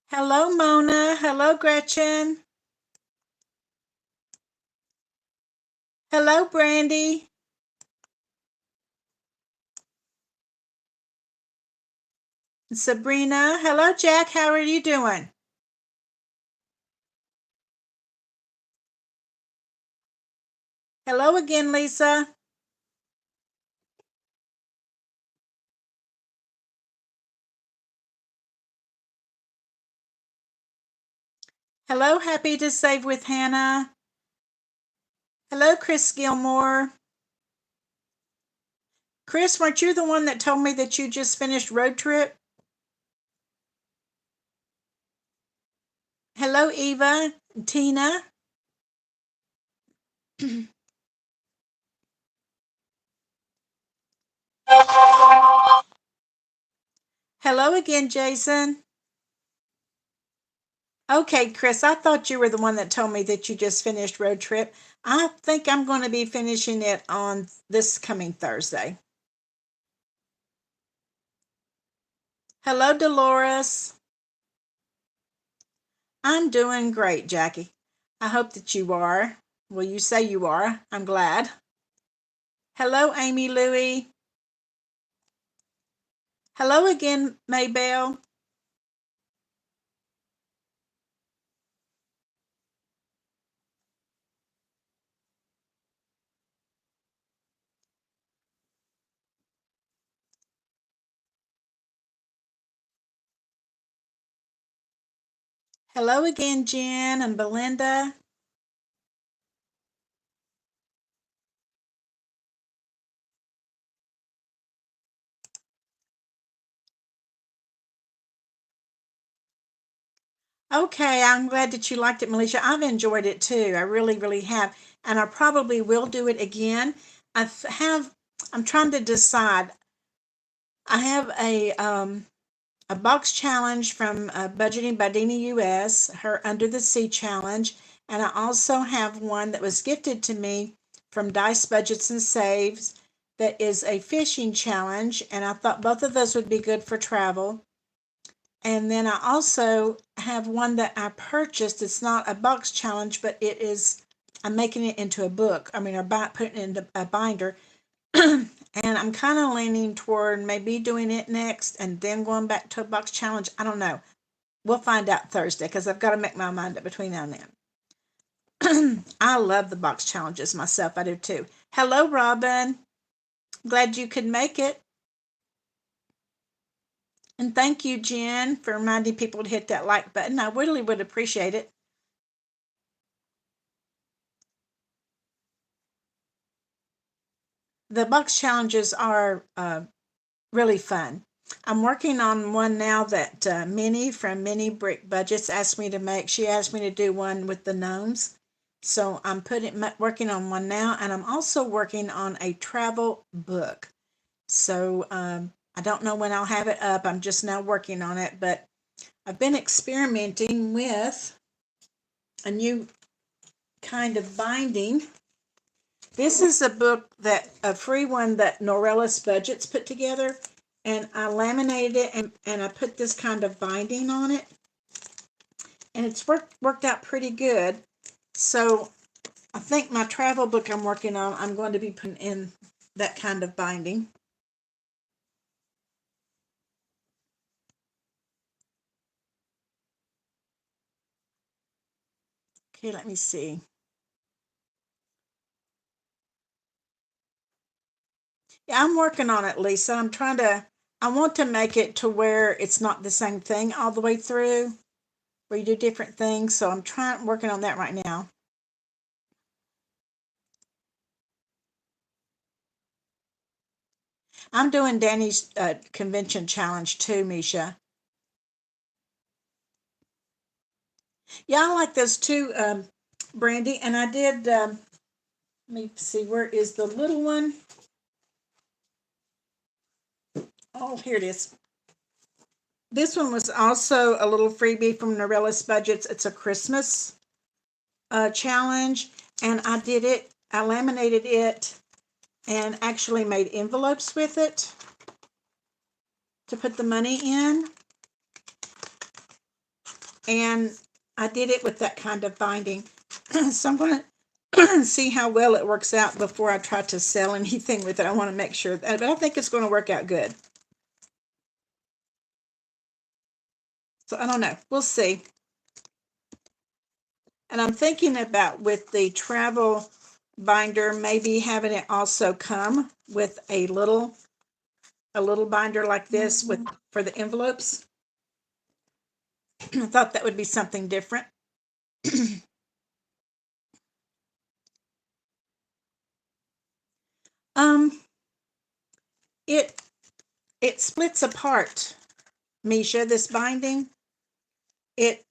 Hello, Mona. Hello, Gretchen. Hello, Brandy. Sabrina. Hello, Jack. How are you doing? Hello again, Lisa. Hello, Happy to Save with Hannah. Hello, Chris Gilmore. Chris, weren't you the one that told me that you just finished road trip? Hello, Eva. Tina. Hello again, Jason. Okay, Chris, I thought you were the one that told me that you just finished road trip. I think I'm going to be finishing it on this coming Thursday. Hello, Dolores. I'm doing great, Jackie. I hope that you are. Well, you say you are. I'm glad. Hello, Amy Louie. Hello again, Maybelle. Hello again, Jen and Belinda. Okay, I'm glad that you liked it, Militia. I've enjoyed it too. I really, really have. And I probably will do it again. I have, I'm trying to decide. I have a box challenge from Budgeting by Dina US, her Under the Sea challenge. And I also have one that was gifted to me from Dice Budgets and Saves that is a fishing challenge. And I thought both of those would be good for travel. And then I also have one that I purchased. It's not a box challenge, but it is, I'm making it into a book. I mean, I'm putting it into a binder. And I'm kind of leaning toward maybe doing it next and then going back to a box challenge. I don't know. We'll find out Thursday because I've got to make my mind up between now and then. I love the box challenges myself. I do too. Hello, Robin. Glad you could make it. And thank you, Jen, for reminding people to hit that like button. I really would appreciate it. The box challenges are really fun. I'm working on one now that Minnie from Minnie Brick Budgets asked me to make. She asked me to do one with the gnomes. So I'm working on one now, and I'm also working on a travel book. So I don't know when I'll have it up. I'm just now working on it, but I've been experimenting with a new kind of binding. This is a book that a free one that Norellis Budgets put together, and I laminated it and I put this kind of binding on it, and it's worked out pretty good. So I think my travel book I'm working on, I'm going to be putting in that kind of binding. Okay, let me see. Yeah, I'm working on it, Lisa. I want to make it to where it's not the same thing all the way through, where you do different things. So working on that right now. I'm doing Danny's convention challenge too, Misha. Yeah, I like those too, Brandy. And I did Let me see, where is the little one? Oh, here it is. This one was also a little freebie from Norella's Budgets. It's a Christmas challenge, and I did it. I laminated it and actually made envelopes with it to put the money in. And I did it with that kind of binding. So I'm going to see how well it works out before I try to sell anything with it. I want to make sure that, but I think it's going to work out good. So I don't know. We'll see. And I'm thinking about, with the travel binder, maybe having it also come with a little binder like this with for the envelopes. I thought that would be something different. um it splits apart, Misha, this binding. It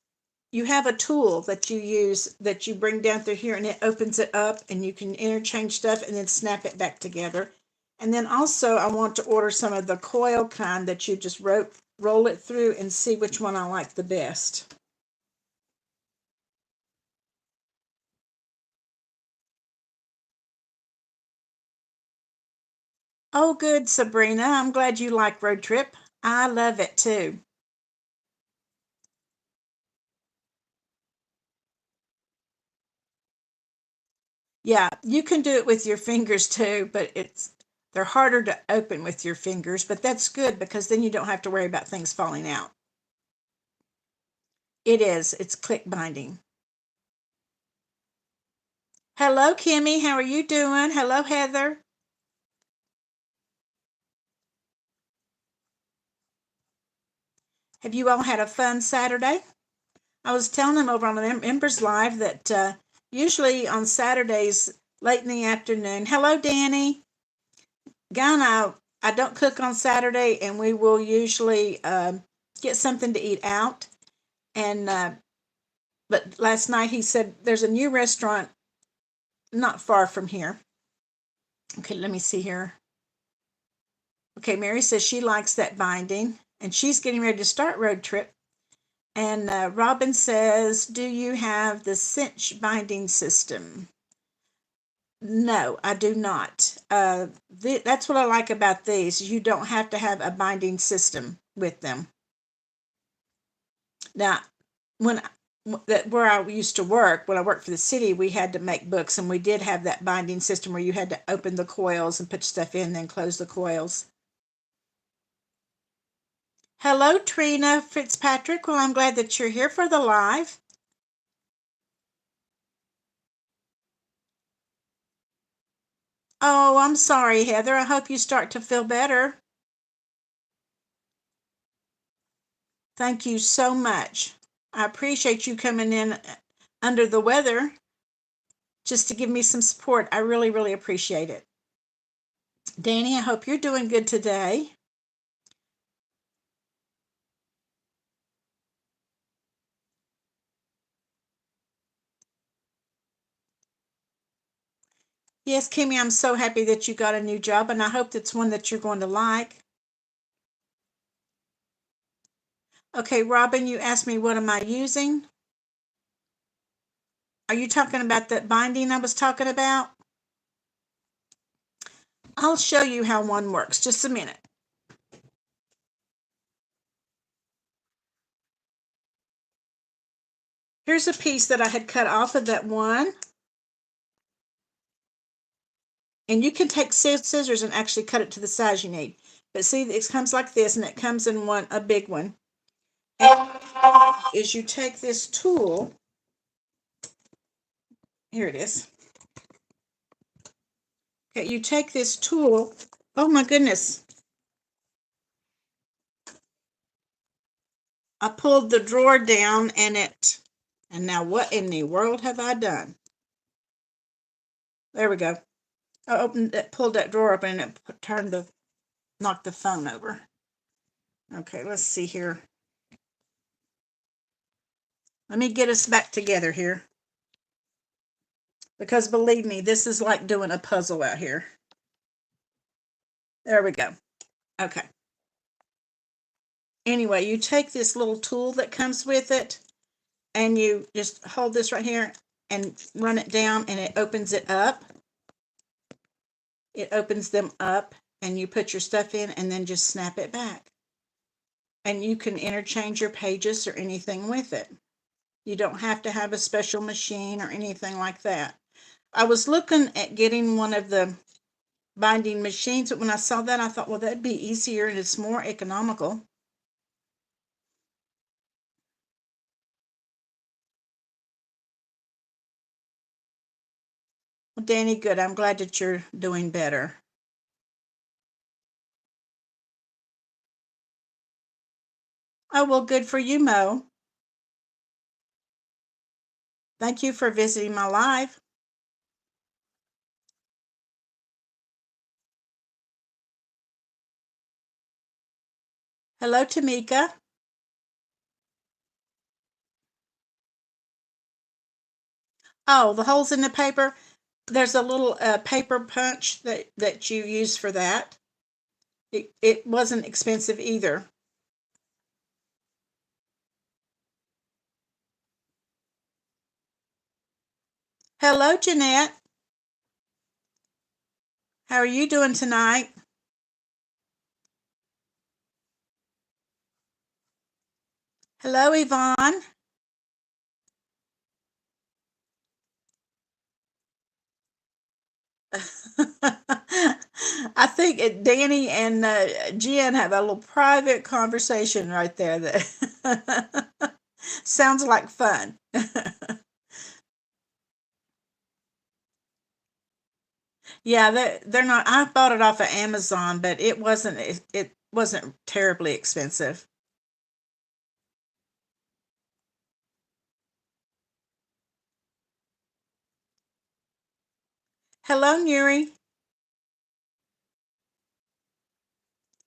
You have a tool that you use that you bring down through here, and it opens it up, and you can interchange stuff and then snap it back together. And then also I want to order some of the coil kind that you just roll it through and see which one I like the best. Oh, good, Sabrina. I'm glad you like Road Trip. I love it too. Yeah, you can do it with your fingers too, but they're harder to open with your fingers, but that's good because then you don't have to worry about things falling out. It is. It's click binding. Hello, Kimmy. How are you doing? Hello, Heather. Have you all had a fun Saturday? I was telling them over on the Members Live that usually on Saturdays, late in the afternoon. Hello, Danny. Guy and I don't cook on Saturday, and we will usually get something to eat out. And but last night he said there's a new restaurant not far from here. Okay, let me see here. Okay, Mary says she likes that binding, and she's getting ready to start Road Trip. And Robin says, do you have the cinch binding system? No, I do not. That's what I like about these. You don't have to have a binding system with them. Now, when where I used to work, when I worked for the city, we had to make books, and we did have that binding system where you had to open the coils and put stuff in, then close the coils. Hello, Trina Fitzpatrick. Well, I'm glad that you're here for the live. Oh, I'm sorry, Heather. I hope you start to feel better. Thank you so much. I appreciate you coming in under the weather just to give me some support. I really, really appreciate it. Danny, I hope you're doing good today. Yes, Kimmy, I'm so happy that you got a new job, and I hope it's one that you're going to like. Okay, Robin, you asked me what am I using? Are you talking about that binding I was talking about? I'll show you how one works. Just a minute. Here's a piece that I had cut off of that one. And you can take scissors and actually cut it to the size you need. But see, it comes like this, and it comes in a big one. And is you take this tool, here it is. Okay, you take this tool, oh my goodness. I pulled the drawer down and now what in the world have I done? There we go. I pulled that drawer open, and it knocked the phone over. Okay, let's see here. Let me get us back together here. because believe me, this is like doing a puzzle out here. There we go. Okay. Anyway, you take this little tool that comes with it and you just hold this right here and run it down and it opens it up. It opens them up and you put your stuff in and then just snap it back. And you can interchange your pages or anything with it. You don't have to have a special machine or anything like that. I was looking at getting one of the binding machines, but when I saw that, I thought, well, that'd be easier and it's more economical. Well, Danny, good. I'm glad that you're doing better. Oh, well, good for you, Mo. Thank you for visiting my live. Hello, Tamika. Oh, the holes in the paper. There's a little paper punch that you use for that. It wasn't expensive either. Hello, Jeanette. How are you doing tonight? Hello, Yvonne. I think Danny and Jen have a little private conversation right there that sounds like fun. Yeah, they're not. I bought it off of Amazon, but it wasn't terribly expensive. Hello, Nuri.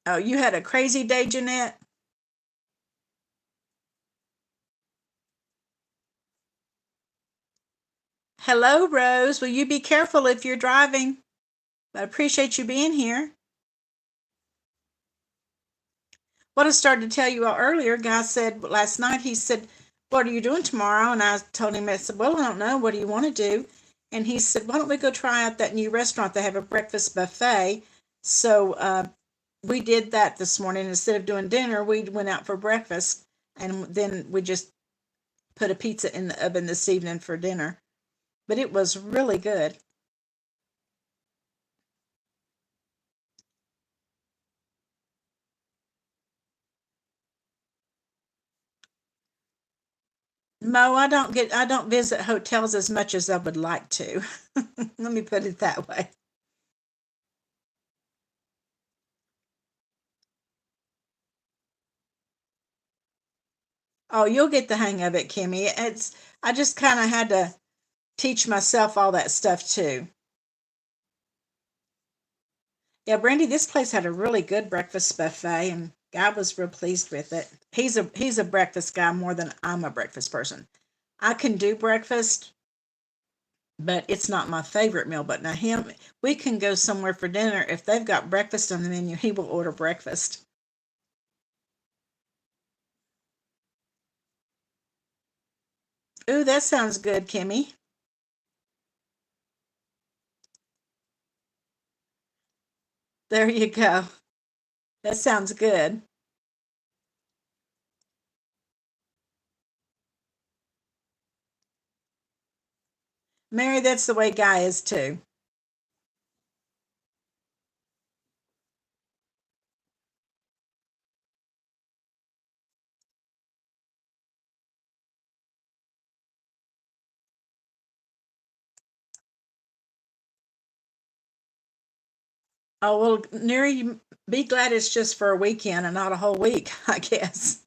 Oh, you had a crazy day, Jeanette. Hello, Rose. Will you be careful if you're driving? I appreciate you being here. What I started to tell you all earlier, guy said last night, he said, what are you doing tomorrow? And I told him, I said, well, I don't know. What do you want to do? And he said, why don't we go try out that new restaurant? They have a breakfast buffet. So we did that this morning. Instead of doing dinner, we went out for breakfast. And then we just put a pizza in the oven this evening for dinner. But it was really good. Mo, I don't visit hotels as much as I would like to. Let me put it that way. Oh, you'll get the hang of it, Kimmy. I just kind of had to teach myself all that stuff too. Yeah, Brandy, this place had a really good breakfast buffet, and God was real pleased with it. He's a breakfast guy more than I'm a breakfast person. I can do breakfast, but it's not my favorite meal. But now him, we can go somewhere for dinner if they've got breakfast on the menu. He will order breakfast. Ooh, that sounds good, Kimmy. There you go. That sounds good. Mary, that's the way Guy is too. Oh, well, Neri, you be glad it's just for a weekend and not a whole week, I guess.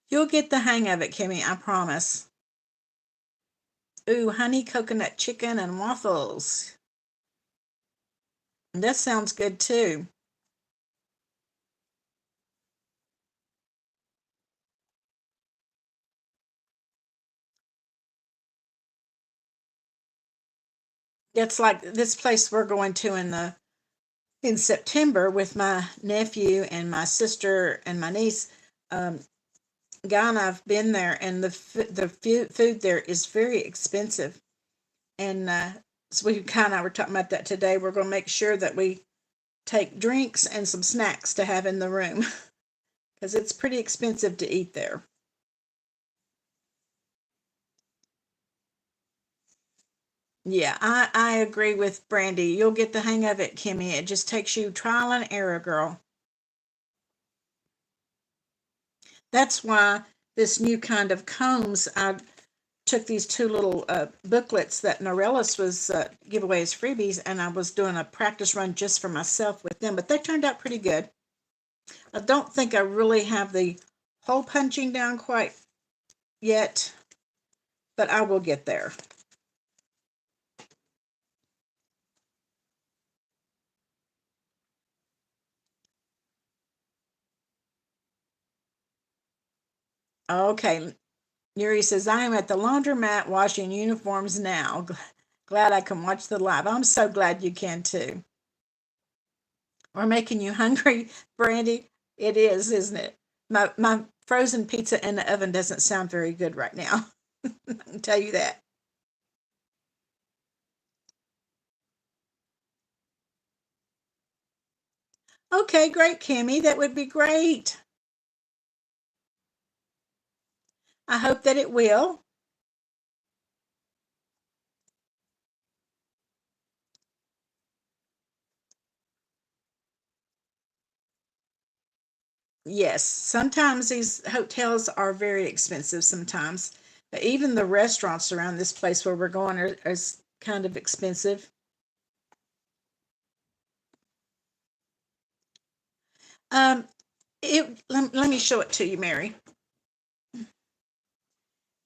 You'll get the hang of it, Kimmy, I promise. Ooh, honey coconut chicken and waffles. That sounds good too. It's like this place we're going to in September with my nephew and my sister and my niece. Guy and I've been there, and the food there is very expensive. And so we kind of were talking about that today. We're going to make sure that we take drinks and some snacks to have in the room because it's pretty expensive to eat there. Yeah, I agree with Brandy. You'll get the hang of it, Kimmy. It just takes you trial and error, girl. That's why this new kind of combs, I took these two little booklets that Norellis was give away as freebies, and I was doing a practice run just for myself with them, but they turned out pretty good. I don't think I really have the hole punching down quite yet, but I will get there. Okay, Yuri says, I am at the laundromat washing uniforms now. Glad I can watch the live. I'm so glad you can too. Or making you hungry, Brandy? It is, isn't it? My frozen pizza in the oven doesn't sound very good right now. I can tell you that. Okay, great, Kimmy. That would be great. I hope that it will. Yes, sometimes these hotels are very expensive sometimes. But even the restaurants around this place where we're going are kind of expensive. Um, let me show it to you, Mary.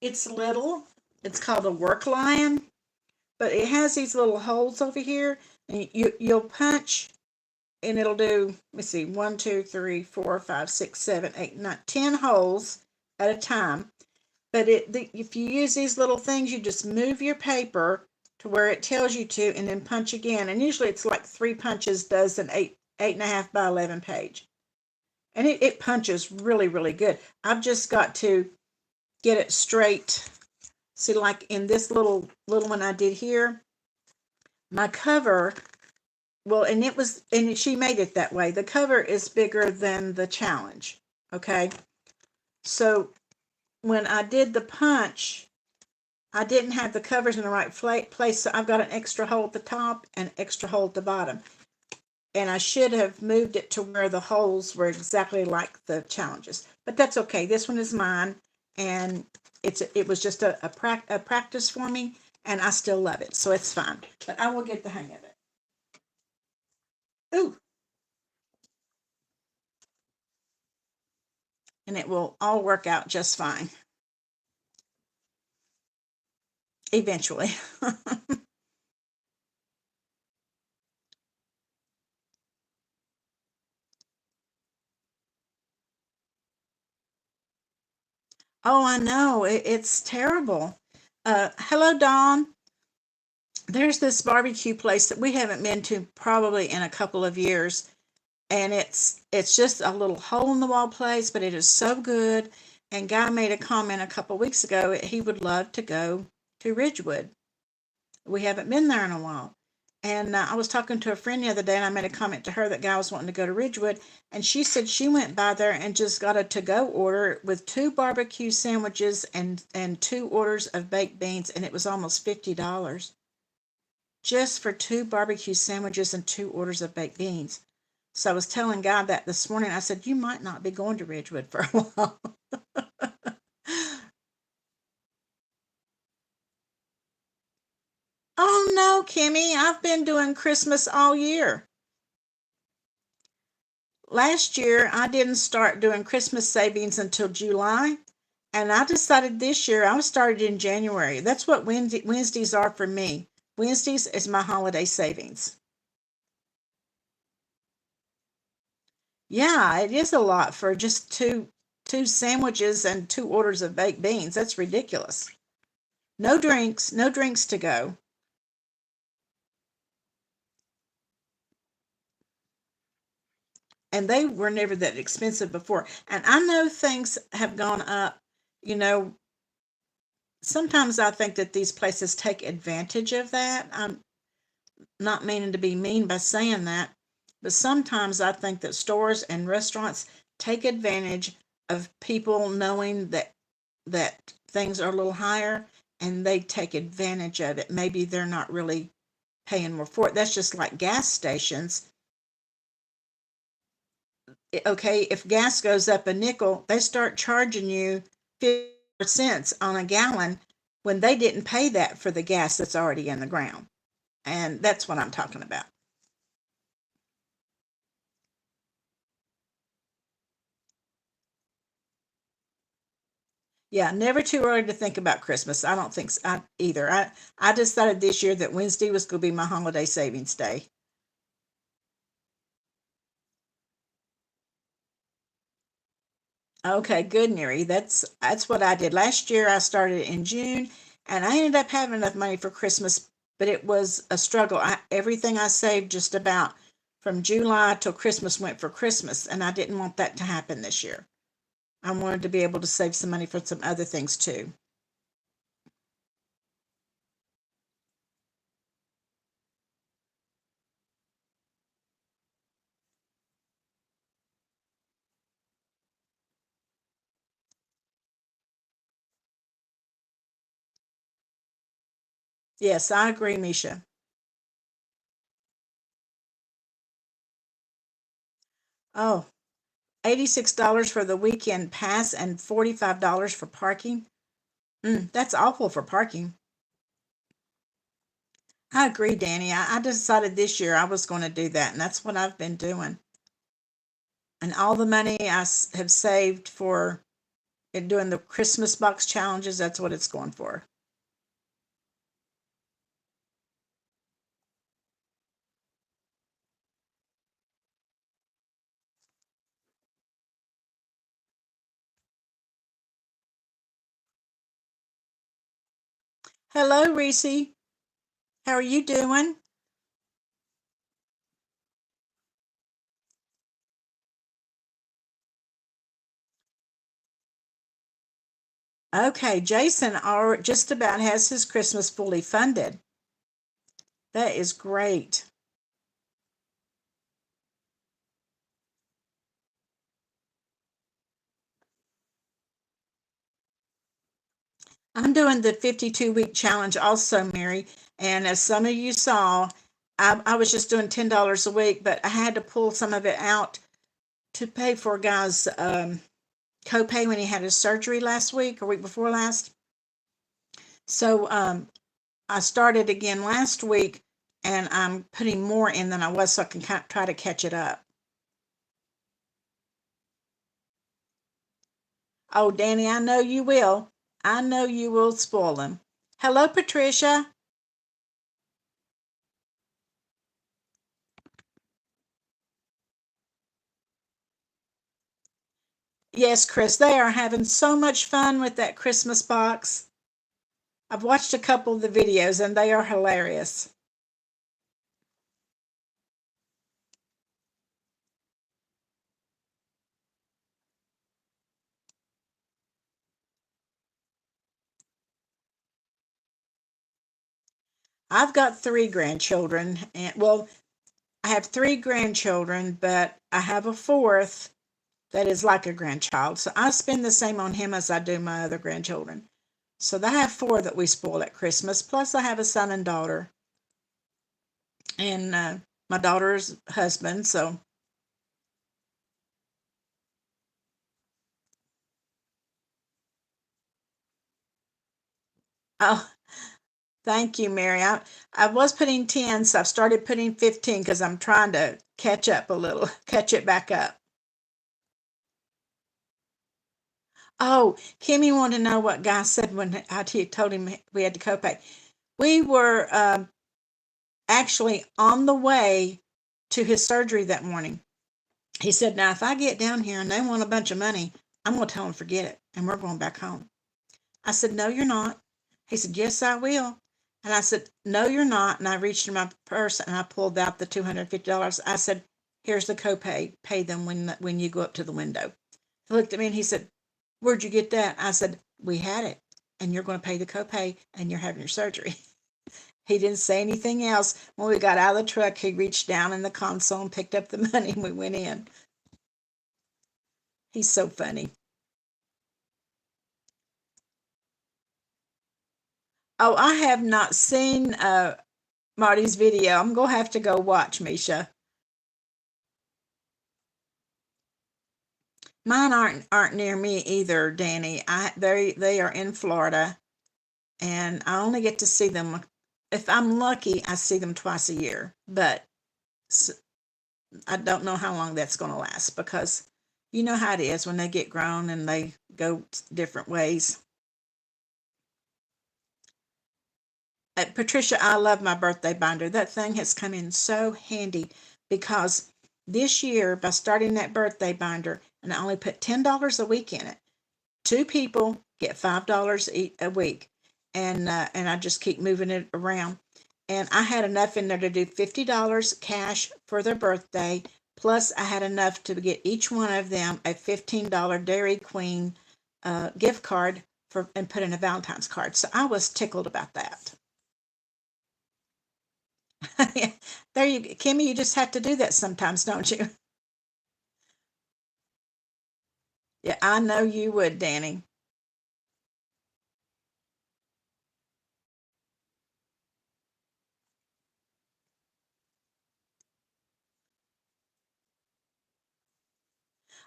It's little. It's called a work lion, but it has these little holes over here, and you'll punch, and it'll do. Let's see, one, two, three, four, five, six, seven, eight, nine, 10 holes at a time. But if you use these little things, you just move your paper to where it tells you to, and then punch again. And usually it's like 3 punches does an eight and a half by 11 page, and it punches really really good. I've just got to get it straight. See, like in this little one I did here, my cover. Well, and she made it that way. The cover is bigger than the challenge. Okay, so when I did the punch, I didn't have the covers in the right place, so I've got an extra hole at the top and extra hole at the bottom. And I should have moved it to where the holes were exactly like the challenges. But that's okay. This one is mine, and it was just a practice for me, and I still love it, so it's fine. But I will get the hang of it. Ooh, and it will all work out just fine eventually. Oh, I know. It's terrible. Hello, Dawn. There's this barbecue place that we haven't been to probably in a couple of years, and it's just a little hole in the wall place, but it is so good. And Guy made a comment a couple of weeks ago he would love to go to Ridgewood. We haven't been there in a while. And I was talking to a friend the other day, and I made a comment to her that Guy was wanting to go to Ridgewood, and she said she went by there and just got a to-go order with two barbecue sandwiches and two orders of baked beans, and it was almost $50 just for two barbecue sandwiches and two orders of baked beans. So I was telling Guy that this morning. I said, you might not be going to Ridgewood for a while. Oh no, Kimmy, I've been doing Christmas all year. Last year, I didn't start doing Christmas savings until July, and I decided this year I started in January. That's what Wednesdays are for me. Wednesdays is my holiday savings. Yeah, it is a lot for just two sandwiches and two orders of baked beans. That's ridiculous. No drinks, no drinks to go. and they were never that expensive before. And I know things have gone up. You know, sometimes I think that these places take advantage of that. I'm not meaning to be mean by saying that, but sometimes I think that stores and restaurants take advantage of people knowing that things are a little higher, and they take advantage of it. Maybe they're not really paying more for it. That's just like gas stations. Okay, if gas goes up a nickel, they start charging you 50 cents on a gallon when they didn't pay that for the gas that's already in the ground. And that's what I'm talking about. Yeah, never too early to think about Christmas. I don't think so, either. I decided this year that Wednesday was going to be my holiday savings day. Okay, good, Neri. That's what I did last year. I started in June, and I ended up having enough money for Christmas, but it was a struggle. Everything I saved just about from July till Christmas went for Christmas, and I didn't want that to happen this year. I wanted to be able to save some money for some other things too. Yes, I agree, Misha. Oh, $86 for the weekend pass and $45 for parking. That's awful for parking. I agree, Danny. I decided this year I was going to do that, and that's what I've been doing. And all the money have saved for doing the Christmas box challenges, that's what it's going for. Hello, Reese. How are you doing? Okay, Jason just about has his Christmas fully funded. That is great. I'm doing the 52-week challenge also, Mary. And as some of you saw, I was just doing $10 a week, but I had to pull some of it out to pay for a guy's copay when he had his surgery last week or week before last. So I started again last week, and I'm putting more in than I was so I can try to catch it up. Oh, Danny, I know you will. I know you will spoil them. Hello, Patricia. Yes, Chris, they are having so much fun with that Christmas box. I've watched a couple of the videos and they are hilarious. I've got three grandchildren, and well, I have three grandchildren, but I have a fourth that is like a grandchild. So I spend the same on him as I do my other grandchildren. So I have four that we spoil at Christmas. Plus, I have a son and daughter, and my daughter's husband. So, oh, thank you, Mary. I was putting 10, so I've started putting 15 because I'm trying to catch up a little, catch it back up. Oh, Kimmy wanted to know what Guy said when I told him we had to copay. We were actually on the way to his surgery that morning. He said, "Now, if I get down here and they want a bunch of money, I'm going to tell them forget it and we're going back home." I said, "No, you're not." He said, "Yes, I will." And I said, "No, you're not." And I reached in my purse and I pulled out the $250. I said, Here's the copay. Pay them when you go up to the window." He looked at me and he said, "Where'd you get that?" I said, "We had it, and you're going to pay the copay, and you're having your surgery." He didn't say anything else. When we got out of the truck, he reached down in the console and picked up the money, and we went in. He's so funny. Oh, I have not seen Marty's video. I'm gonna have to go watch, Misha. Mine aren't near me either, Danny. They are in Florida, and I only get to see them if I'm lucky. I see them twice a year, but I don't know how long that's going to last because you know how it is when they get grown and they go different ways. Patricia, I love my birthday binder. That thing has come in so handy because this year, by starting that birthday binder, and I only put $10 a week in it, two people get $5 a week, and I just keep moving it around. And I had enough in there to do $50 cash for their birthday. Plus, I had enough to get each one of them a $15 Dairy Queen gift card for and put in a Valentine's card. So I was tickled about that. There you, Kimmy. You just have to do that sometimes, don't you? Yeah, I know you would, Danny.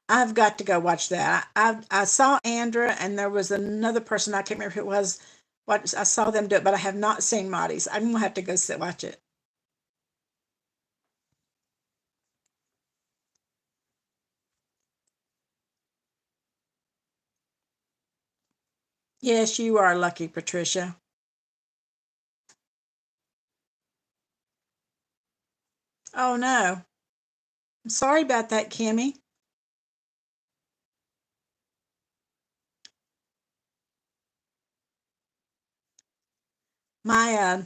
I've got to go watch that. I saw Andra, and there was another person I can't remember who it was. What I saw them do it, but I have not seen Marty's. I'm gonna have to go sit watch it. Yes, you are lucky, Patricia. Oh no, I'm sorry about that, Kimmy. My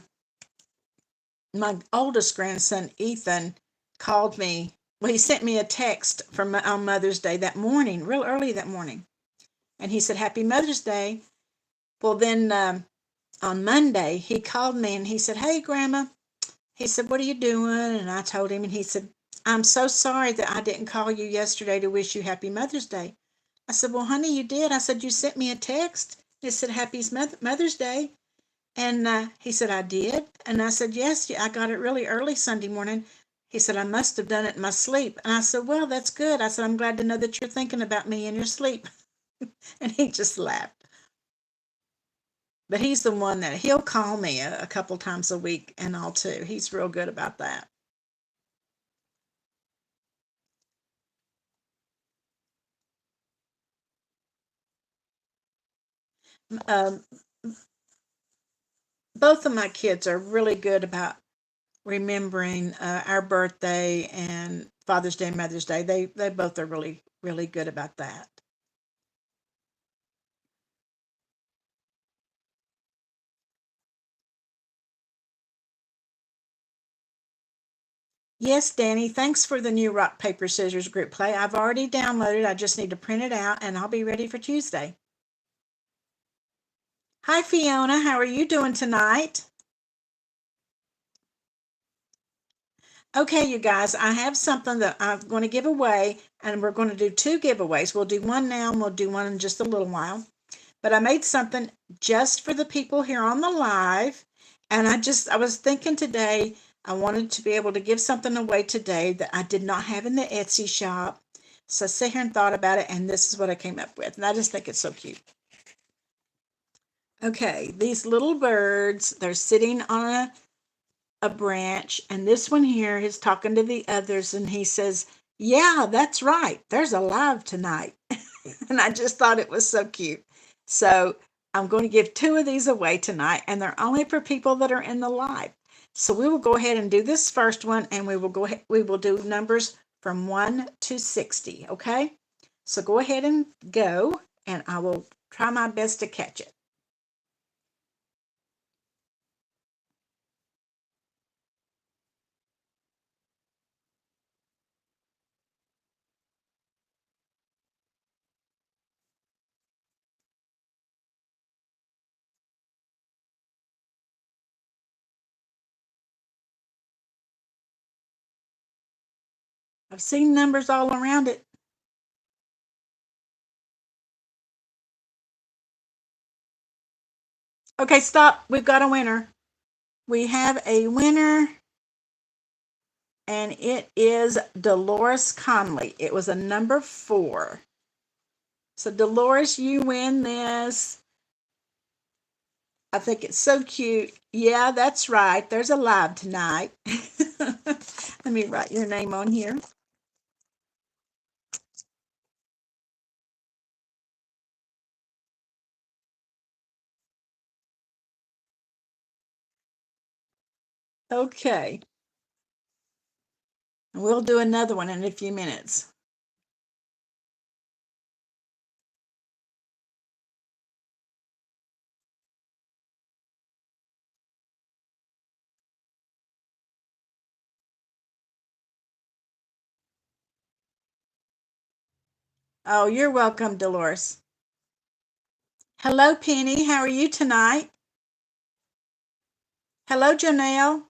my oldest grandson Ethan called me. Well, he sent me a text from on Mother's Day that morning, real early that morning, and he said, "Happy Mother's Day." Well, then on Monday he called me and he said, "Hey, Grandma." He said, "What are you doing?" And I told him, and he said, "I'm so sorry that I didn't call you yesterday to wish you Happy Mother's Day." I said, "Well, honey, you did." I said, "You sent me a text. It said Happy Mother's Day." And he said, "I did." And I said, "Yes, I got it really early Sunday morning." He said, "I must have done it in my sleep." And I said, "Well, that's good." I said, "I'm glad to know that you're thinking about me in your sleep." And he just laughed. But he's the one that he'll call me a couple times a week and all too. He's real good about that. Um, both of my kids are really good about remembering our birthday and Father's Day, Mother's Day. They both are really good about that. Yes, Danny. Thanks for the new rock paper scissors group play. I've already downloaded. I just need to print it out, and I'll be ready for Tuesday. Hi, Fiona. How are you doing tonight? Okay, you guys, I have something that I'm going to give away, and we're going to do two giveaways. We'll do one now, and we'll do one in just a little while. But I made something just for the people here on the live. And I was thinking today, I wanted to be able to give something away today that I did not have in the Etsy shop. So I sat here and thought about it, and this is what I came up with. And I just think it's so cute. Okay, these little birds, they're sitting on a branch, and this one here is talking to the others, and he says, "Yeah, that's right. There's a live tonight." And I just thought it was so cute. So I'm going to give two of these away tonight, and they're only for people that are in the live. So we will go ahead and do this first one, and we will do numbers from 1 to 60. Okay. So go ahead and go, and I will try my best to catch it. I've seen numbers all around it. Okay, stop. We've got a winner. We have a winner, and it is Dolores Conley. It was a number 4. So, Dolores, you win this. I think it's so cute. Yeah, that's right. There's a live tonight. Let me write your name on here. Okay. We'll do another one in a few minutes. Oh, you're welcome, Dolores. Hello, Penny. How are you tonight? Hello, Janelle.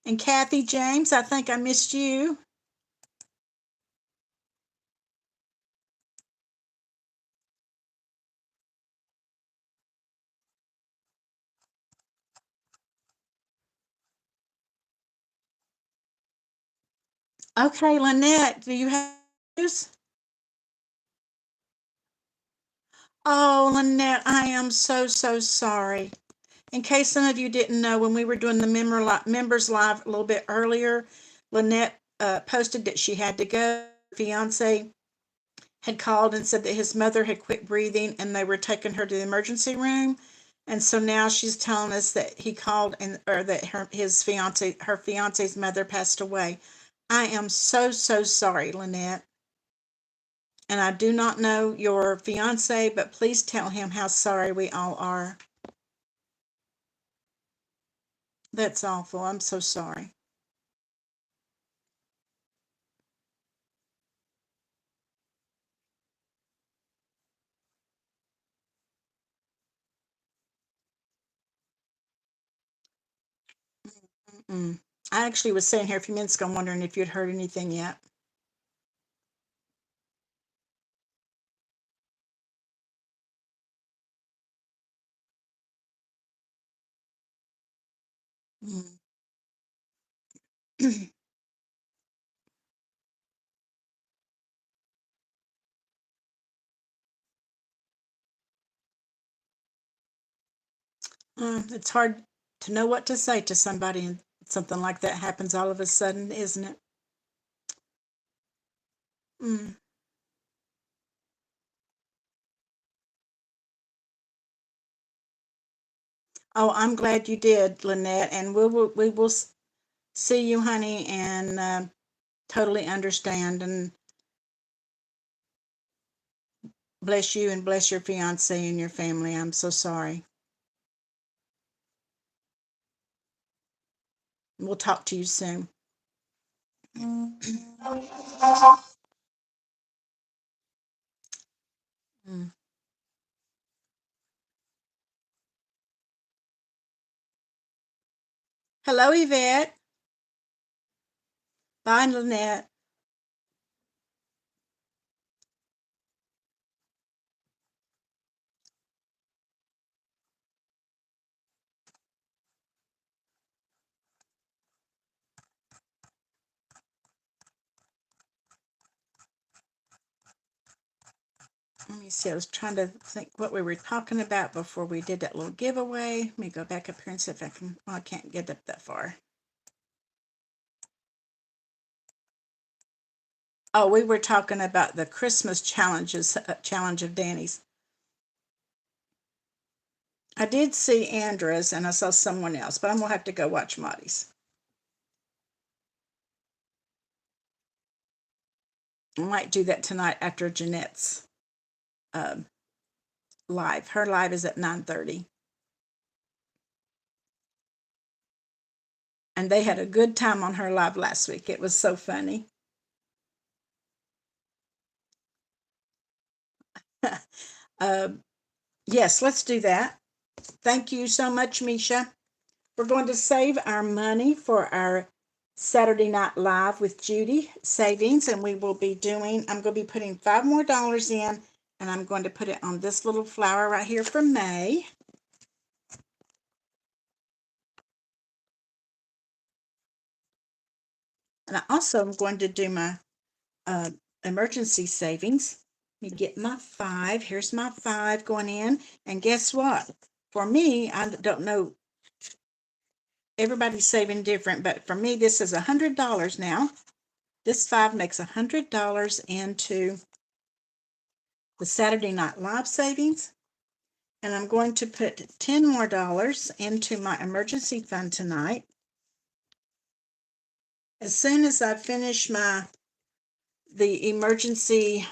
And Kathy James. I think I missed you. Okay, Lynette, do you have news? Oh, Lynette, I am so, so sorry. In case some of you didn't know, when we were doing the members live a little bit earlier, Lynette posted that she had to go. Her fiance had called and said that his mother had quit breathing and they were taking her to the emergency room. And so now she's telling us that he called and or that her fiance's mother passed away. I am so, so sorry, Lynette. And I do not know your fiance, but please tell him how sorry we all are. That's awful. I'm so sorry. Mm-mm. I actually was sitting here a few minutes ago wondering if you'd heard anything yet. Mm. It's hard to know what to say to somebody and something like that happens all of a sudden, isn't it? Mm. Oh, I'm glad you did, Lynette, and we will see you, honey, and totally understand and bless you and bless your fiance and your family. I'm so sorry. We'll talk to you soon. Mm. Hello, Yvette. Bye, Lynette. Let me see. I was trying to think what we were talking about before we did that little giveaway. Let me go back up here and see if I can. Well, I can't get up that far. Oh, we were talking about the Christmas challenges, challenge of Danny's. I did see Andra's and I saw someone else, but I'm gonna have to go watch Maddie's. I might do that tonight after Jeanette's um, live. Her live is at 9:30, and they had a good time on her live last week. It was so funny. uh, yes, let's do that. Thank you so much, Misha. We're going to save our money for our Saturday Night Live with Judy savings, and I'm going to be putting $5 more in, and I'm going to put it on this little flower right here for May. And I also am going to do my emergency savings. Let me get my 5. Here's my 5 going in. And guess what? For me, I don't know, everybody's saving different, but for me, this is $100 now. This 5 makes $100 into the Saturday Night Live savings. And I'm going to put $10 more into my emergency fund tonight. As soon as I finish the emergency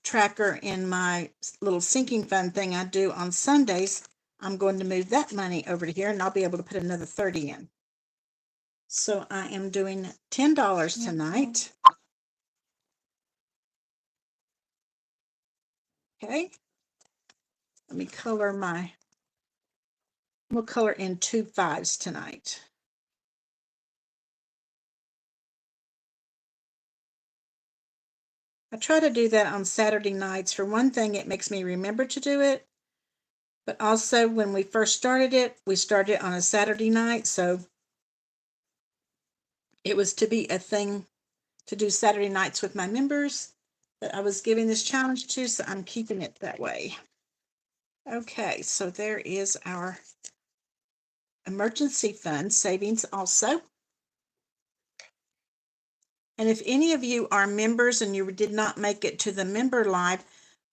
tracker in my little sinking fund thing I do on Sundays, I'm going to move that money over to here, and I'll be able to put another 30 in. So I am doing $10 tonight. Okay. Let me we'll color in 2 5s tonight. I try to do that on Saturday nights. For one thing, it makes me remember to do it. But also, when we first started it, we started on a Saturday night. So it was to be a thing to do Saturday nights with my members that I was giving this challenge to. So I'm keeping it that way. Okay, so there is our emergency fund savings also. And if any of you are members and you did not make it to the member live,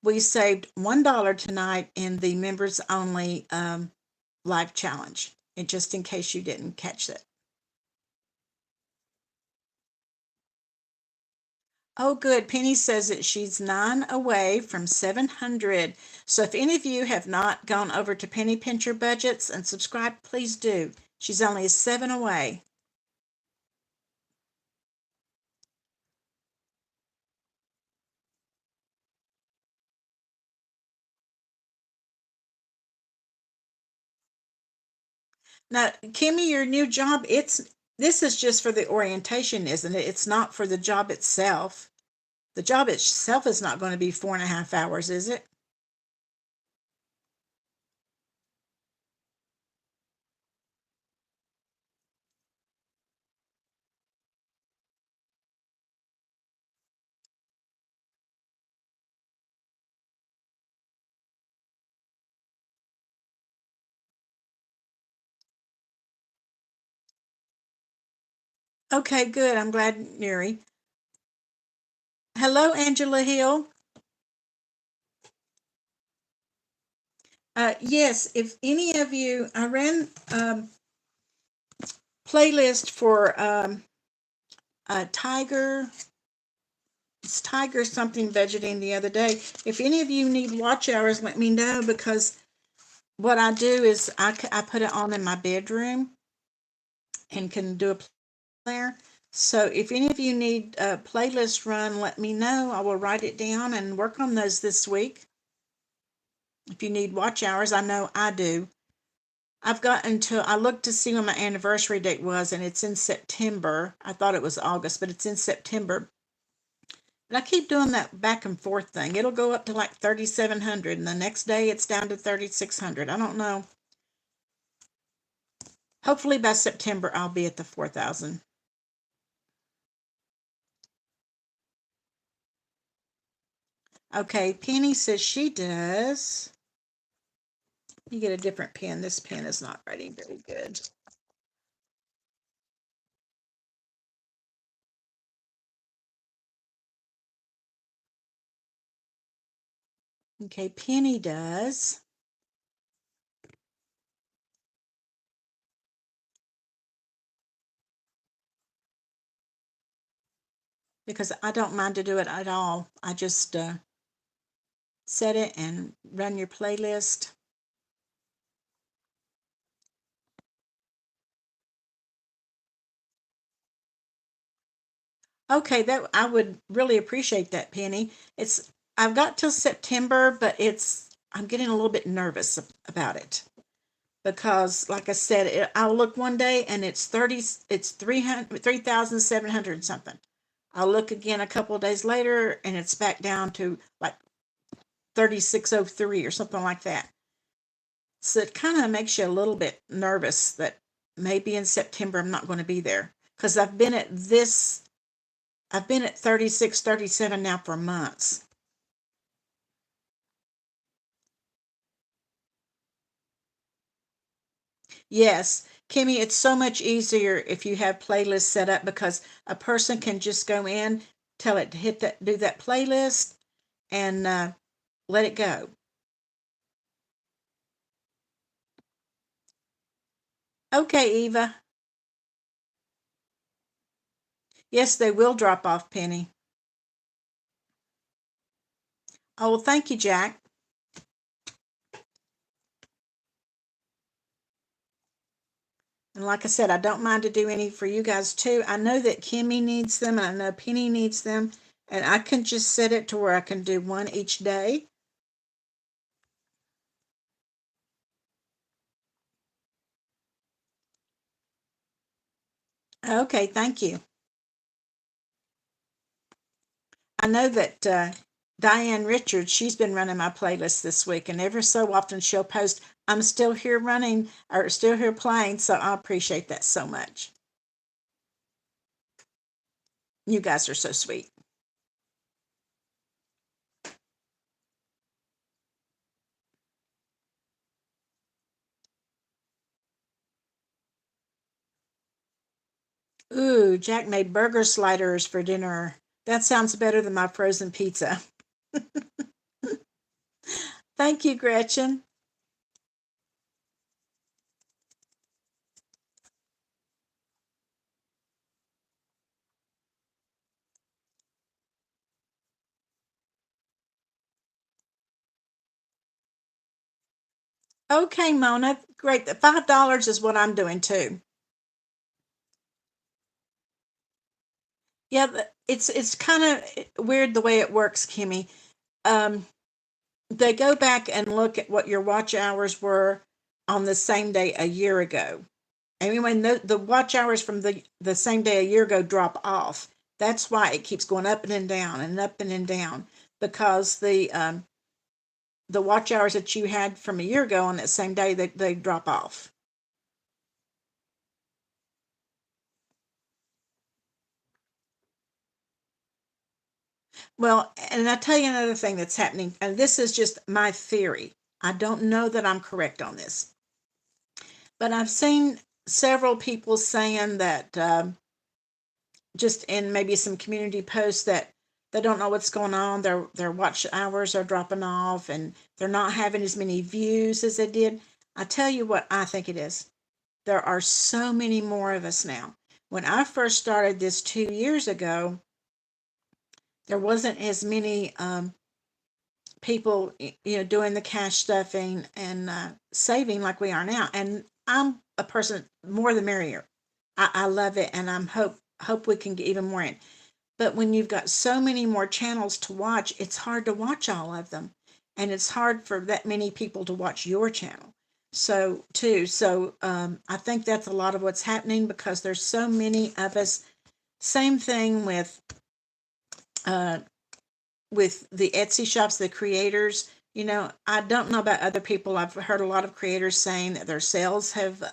we saved $1 tonight in the members only live challenge, and just in case you didn't catch it. Oh, good. Penny says that she's 9 away from 700. So if any of you have not gone over to Penny Pincher Budgets and subscribed, please do. She's only 7 away. Now, Kimmy, your new job, this is just for the orientation, isn't it? It's not for the job itself. The job itself is not going to be 4.5 hours, is it? Okay, good. I'm glad, Neri. Hello, Angela Hill. Yes, if any of you, I ran playlist for Tiger. It's Tiger something budgeting the other day. If any of you need watch hours, let me know, because what I do is I put it on in my bedroom and can do a there. So if any of you need a playlist run, let me know. I will write it down and work on those this week. If you need watch hours, I know I do. I've got until I looked to see when my anniversary date was, and it's in September. I thought it was August, but it's in September. But I keep doing that back and forth thing. It'll go up to like 3,700, and the next day it's down to 3,600. I don't know. Hopefully by September I'll be at the 4,000. Okay, Penny says she does. You get a different pen. This pen is not writing very good. Okay, Penny does. Because I don't mind to do it at all. I just set it and run your playlist. Okay, that I would really appreciate that, Penny. I've got till September, but I'm getting a little bit nervous about it. because like I said, I'll look one day and it's 30, it's 300, 3,700 something. I'll look again a couple of days later and it's back down to like 3603 or something like that. So it kind of makes you a little bit nervous that maybe in September I'm not going to be there because I've been at 36, 37 now for months. Yes, Kimmy, it's so much easier if you have playlists set up because a person can just go in, tell it to hit that, do that playlist, and let it go. Okay, Eva. Yes, they will drop off, Penny. Oh, well, thank you, Jack. And like I said, I don't mind to do any for you guys too. I know that Kimmy needs them, and I know Penny needs them, and I can just set it to where I can do one each day. Okay, thank you. I know that Diane Richards, she's been running my playlist this week, and ever so often she'll post, I'm still here running or still here playing, so I appreciate that so much. You guys are so sweet. Ooh, Jack made burger sliders for dinner. That sounds better than my frozen pizza. Thank you, Gretchen. Okay, Mona. Great. The $5 is what I'm doing too. Yeah, it's kind of weird the way it works, Kimmy. Um, they go back and look at what your watch hours were on the same day a year ago. And when the watch hours from the same day a year ago drop off, that's why it keeps going up and down and up and down because the watch hours that you had from a year ago on that same day they drop off. Well, and I tell you another thing that's happening, and this is just my theory. I don't know that I'm correct on this, but I've seen several people saying that just in maybe some community posts that they don't know what's going on. Their watch hours are dropping off, and they're not having as many views as they did. I tell you what I think it is. There are so many more of us now. When I first started this 2 years ago, there wasn't as many people, doing the cash stuffing and saving like we are now. And I'm a person more the merrier. I love it, and I'm hope we can get even more in. But when you've got so many more channels to watch, it's hard to watch all of them, and it's hard for that many people to watch your channel. So too, I think that's a lot of what's happening because there's so many of us. Same thing uh, with the Etsy shops, the creators. I don't know about other people. I've heard a lot of creators saying that their sales have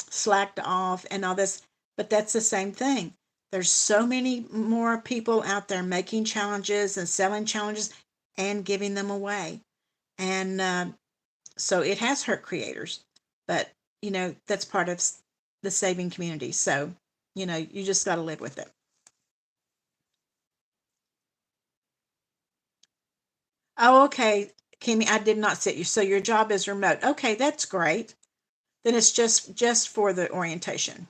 slacked off and all this, but that's the same thing. There's so many more people out there making challenges and selling challenges and giving them away. And so it has hurt creators, but that's part of the saving community. So, you just got to live with it. Oh, okay, Kimmy, I did not sit you. So your job is remote. Okay, that's great. Then it's just for the orientation.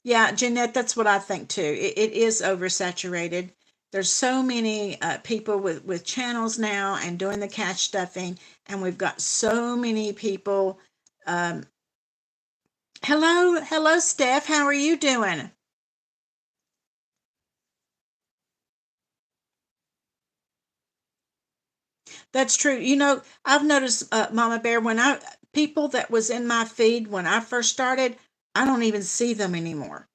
Yeah, Jeanette, that's what I think too. It is oversaturated. There's so many people with channels now and doing the catch stuffing, and we've got so many people. Um, hello, Steph. How are you doing? That's true. I've noticed, Mama Bear, when I people that was in my feed when I first started, I don't even see them anymore.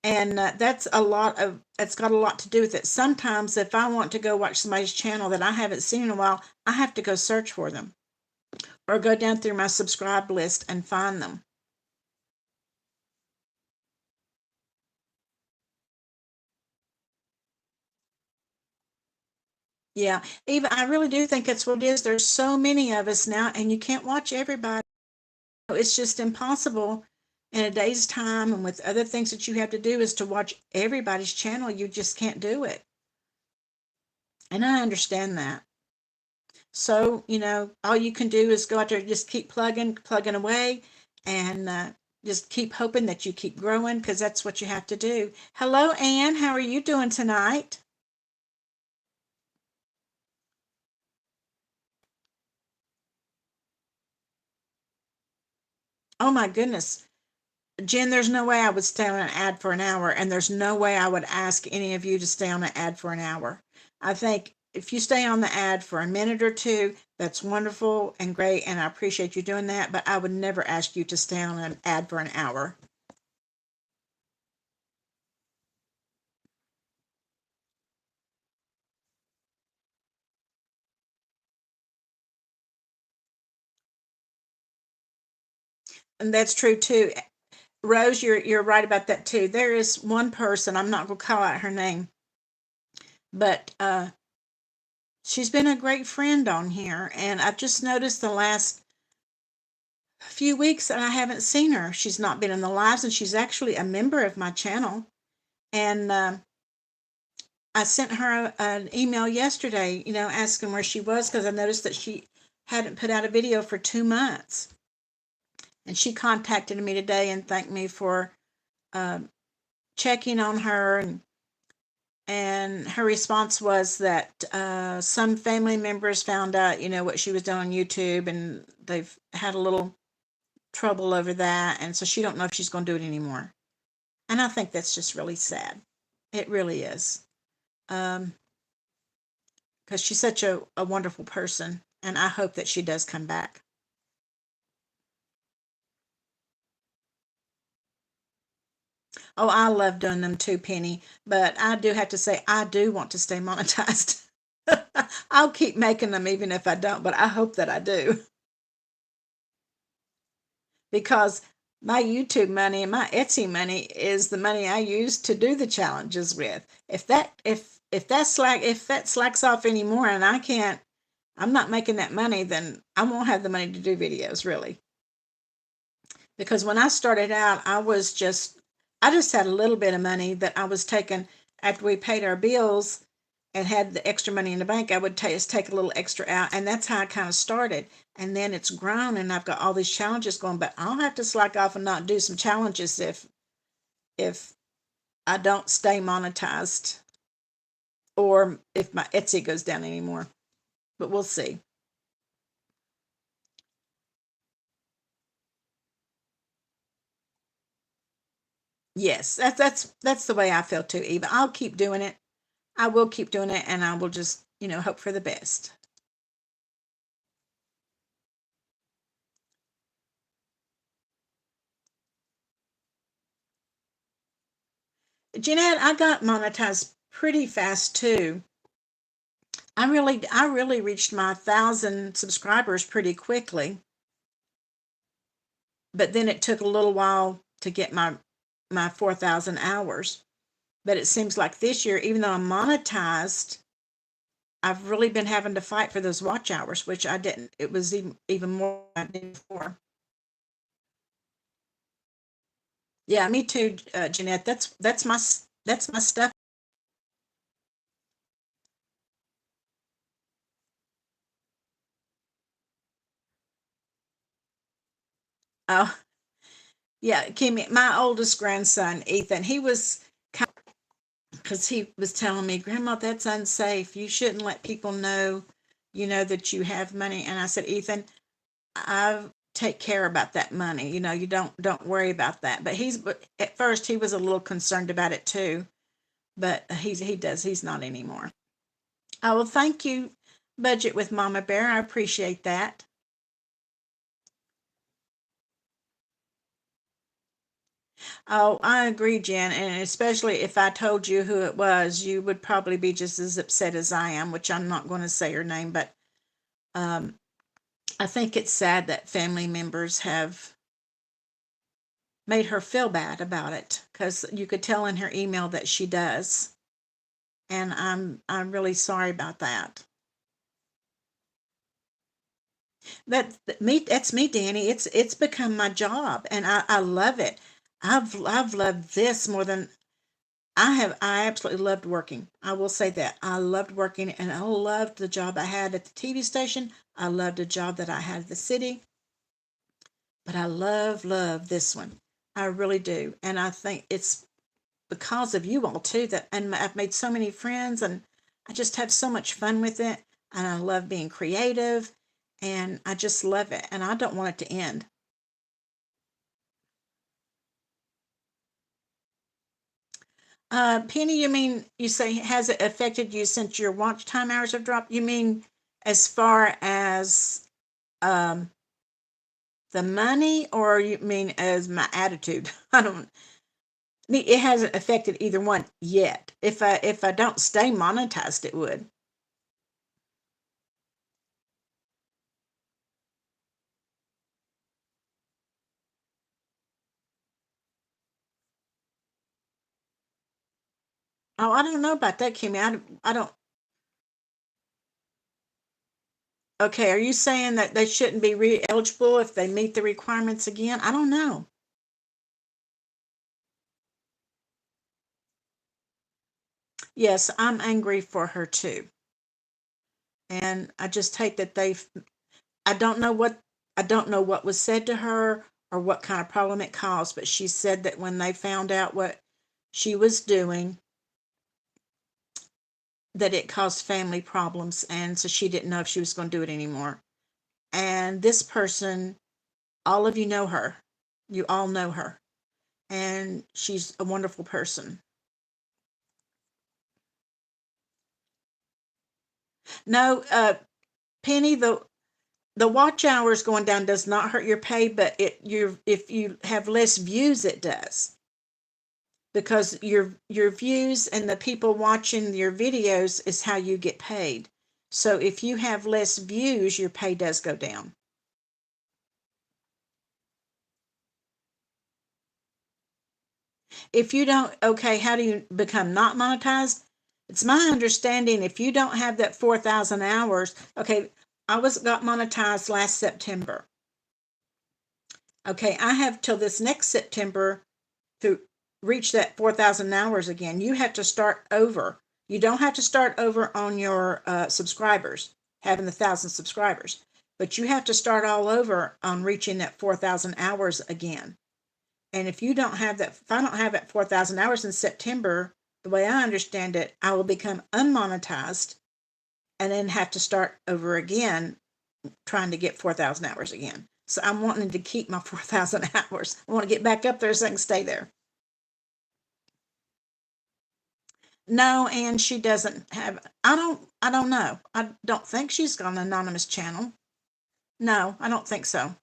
And that's got a lot to do with it. Sometimes if I want to go watch somebody's channel that I haven't seen in a while, I have to go search for them or go down through my subscribe list and find them. Yeah, even I really do think that's what it is. There's so many of us now, and you can't watch everybody. It's just impossible in a day's time, and with other things that you have to do, is to watch everybody's channel. You just can't do it. And I understand that. So, all you can do is go out there and just keep plugging away, and just keep hoping that you keep growing because that's what you have to do. Hello, Anne. How are you doing tonight? Oh, my goodness. Jen, there's no way I would stay on an ad for an hour, and there's no way I would ask any of you to stay on an ad for an hour. I think if you stay on the ad for a minute or two, that's wonderful and great, and I appreciate you doing that, but I would never ask you to stay on an ad for an hour. And that's true too. Rose, you're right about that too. There is one person, I'm not gonna call out her name, but she's been a great friend on here, and I've just noticed the last few weeks that I haven't seen her. She's not been in the lives, and she's actually a member of my channel. And I sent her an email yesterday, asking where she was because I noticed that she hadn't put out a video for 2 months. And she contacted me today and thanked me for uh, checking on her, and her response was that some family members found out, what she was doing on YouTube, and they've had a little trouble over that, and so she don't know if she's going to do it anymore. And I think that's just really sad. It really is. Because she's such a wonderful person, and I hope that she does come back. Oh, I love doing them too, Penny, but I do have to say I do want to stay monetized. I'll keep making them even if I don't, but I hope that I do, because my YouTube money and my Etsy money is the money I use to do the challenges with. If that slacks off anymore and I'm not making that money, then I won't have the money to do videos really. Because when I started out, I just had a little bit of money that I was taking after we paid our bills and had the extra money in the bank. I would take a little extra out, and that's how I kind of started. And then it's grown, and I've got all these challenges going. But I'll have to slack off and not do some challenges if I don't stay monetized, or if my Etsy goes down anymore. But we'll see. Yes, that's the way I feel too, Eva. I'll keep doing it. I will keep doing it, and I will just, hope for the best. Jeanette, I got monetized pretty fast too. I really reached my 1,000 subscribers pretty quickly, but then it took a little while to get my 4,000 hours. But it seems like this year, even though I'm monetized, I've really been having to fight for those watch hours, which I didn't. It was even more than I did before. Yeah, me too, Jeanette. That's my stuff. Oh, yeah, Kimmy, my oldest grandson, Ethan, he was because he was telling me, Grandma, that's unsafe. You shouldn't let people know, that you have money. And I said, Ethan, I take care about that money. You don't worry about that. But at first he was a little concerned about it too. But he does. He's not anymore. Oh, well, thank you. budget with Mama Bear. I appreciate that. Oh, I agree, Jen. And especially if I told you who it was, you would probably be just as upset as I am, which I'm not going to say her name, but um, I think it's sad that family members have made her feel bad about it because you could tell in her email that she does. And I'm really sorry about that. That's me, Danny. It's become my job and I love it. I've loved this more than I absolutely loved working. I will say that. I loved working and I loved the job I had at the TV station. I loved the job that I had at the city, but I love this one. I really do. And I think it's because of you all too that and I've made so many friends and I just have so much fun with it and I love being creative and I just love it and I don't want it to end. Penny, you mean you say has it affected you since your watch time hours have dropped? You mean as far as um, the money, or you mean as my attitude? I don't. It hasn't affected either one yet. If I don't stay monetized, it would. Oh, I don't know about that, Kimmy. I don't. Okay, are you saying that they shouldn't be re-eligible if they meet the requirements again? I don't know. Yes, I'm angry for her too, and I just hate that they've I don't know what I don't know what was said to her or what kind of problem it caused, but she said that when they found out what she was doing, that it caused family problems, and so she didn't know if she was going to do it anymore. And this person, all of you know her, you all know her, and she's a wonderful person. No, Penny, the watch hours going down does not hurt your pay, but it you if you have less views, it does. Because your views and the people watching your videos is how you get paid. So if you have less views, your pay does go down. If you don't, okay, how do you become not monetized? It's my understanding if you don't have that 4,000 hours, okay, I was got monetized last September. Okay, I have till this next September to reach that 4,000 hours again. You have to start over. You don't have to start over on your subscribers, having the 1,000 subscribers, but you have to start all over on reaching that 4,000 hours again. And if you don't have that, if I don't have that 4,000 hours in September, the way I understand it, I will become unmonetized and then have to start over again trying to get 4,000 hours again. So I'm wanting to keep my 4,000 hours. I want to get back up there so I can stay there. No, and she doesn't have. I don't know. I don't think she's got an anonymous channel. No, I don't think so.